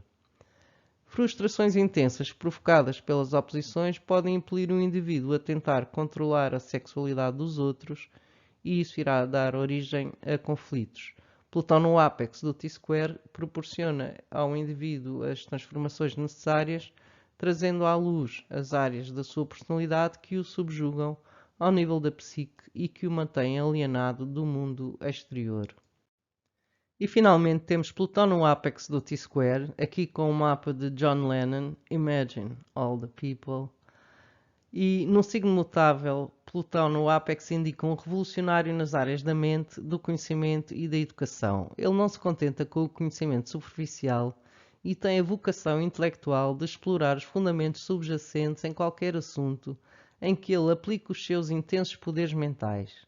Frustrações intensas provocadas pelas oposições podem impelir um indivíduo a tentar controlar a sexualidade dos outros e isso irá dar origem a conflitos. Plutão no ápex do T-square proporciona ao indivíduo as transformações necessárias, trazendo à luz as áreas da sua personalidade que o subjugam ao nível da psique e que o mantêm alienado do mundo exterior. E finalmente temos Plutão no ápex do T-square, aqui com o mapa de John Lennon, Imagine All the People. E no signo mutável, Plutão no ápex indica um revolucionário nas áreas da mente, do conhecimento e da educação. Ele não se contenta com o conhecimento superficial e tem a vocação intelectual de explorar os fundamentos subjacentes em qualquer assunto em que ele aplique os seus intensos poderes mentais.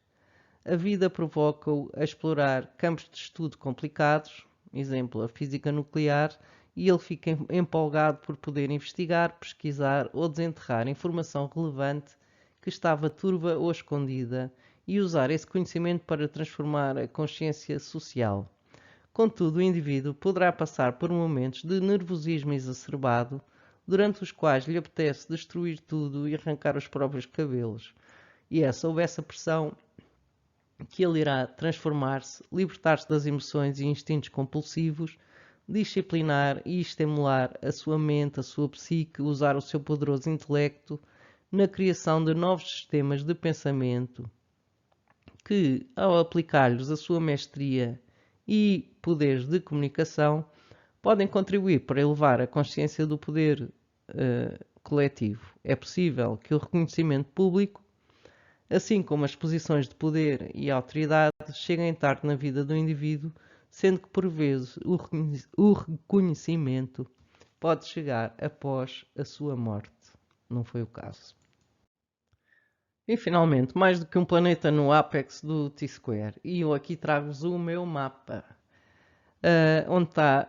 A vida provoca-o a explorar campos de estudo complicados, exemplo, a física nuclear, e ele fica empolgado por poder investigar, pesquisar ou desenterrar informação relevante que estava turva ou escondida e usar esse conhecimento para transformar a consciência social. Contudo, o indivíduo poderá passar por momentos de nervosismo exacerbado, durante os quais lhe apetece destruir tudo e arrancar os próprios cabelos. E é sob essa pressão que ele irá transformar-se, libertar-se das emoções e instintos compulsivos, disciplinar e estimular a sua mente, a sua psique, usar o seu poderoso intelecto na criação de novos sistemas de pensamento que, ao aplicar-lhes a sua mestria e poderes de comunicação, podem contribuir para elevar a consciência do poder coletivo. É possível que o reconhecimento público, assim como as posições de poder e autoridade, cheguem tarde na vida do indivíduo, sendo que por vezes o reconhecimento pode chegar após a sua morte. Não foi o caso. E finalmente, mais do que um planeta no ápex do T-square, e eu aqui trago-vos o meu mapa.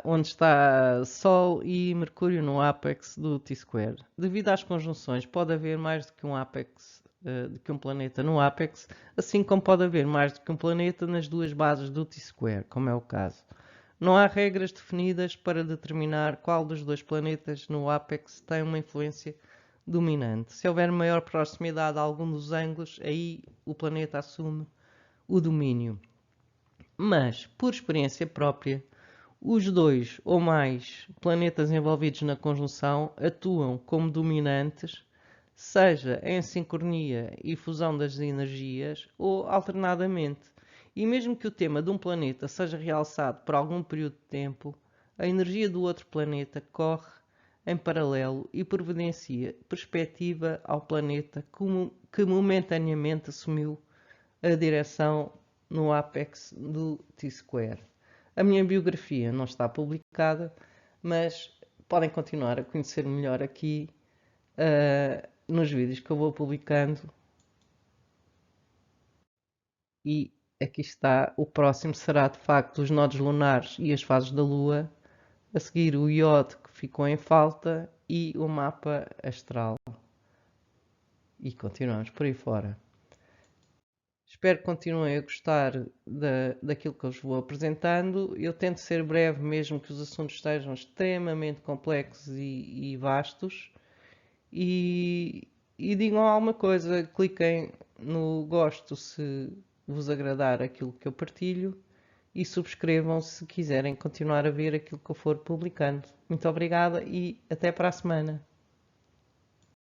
onde está Sol e Mercúrio no ápex do T-square. Devido às conjunções, pode haver mais do que um ápex, do que um planeta no ápex, assim como pode haver mais do que um planeta nas duas bases do T-square, como é o caso. Não há regras definidas para determinar qual dos dois planetas no ápex tem uma influência dominante. Se houver maior proximidade a algum dos ângulos, aí o planeta assume o domínio. Mas, por experiência própria, os dois ou mais planetas envolvidos na conjunção atuam como dominantes, seja em sincronia e fusão das energias ou alternadamente. E mesmo que o tema de um planeta seja realçado por algum período de tempo, a energia do outro planeta corre em paralelo e providencia perspectiva ao planeta que momentaneamente assumiu a direção no ápex do T-square. A minha biografia não está publicada, mas podem continuar a conhecer melhor aqui nos vídeos que eu vou publicando. E aqui está, o próximo será de facto os nodos lunares e as fases da Lua, a seguir o iodo que ficou em falta e o mapa astral. E continuamos por aí fora. Espero que continuem a gostar daquilo que eu vos vou apresentando. Eu tento ser breve, mesmo que os assuntos estejam extremamente complexos e vastos. E digam alguma coisa, cliquem no gosto se vos agradar aquilo que eu partilho e subscrevam se quiserem continuar a ver aquilo que eu for publicando. Muito obrigada e até para a semana.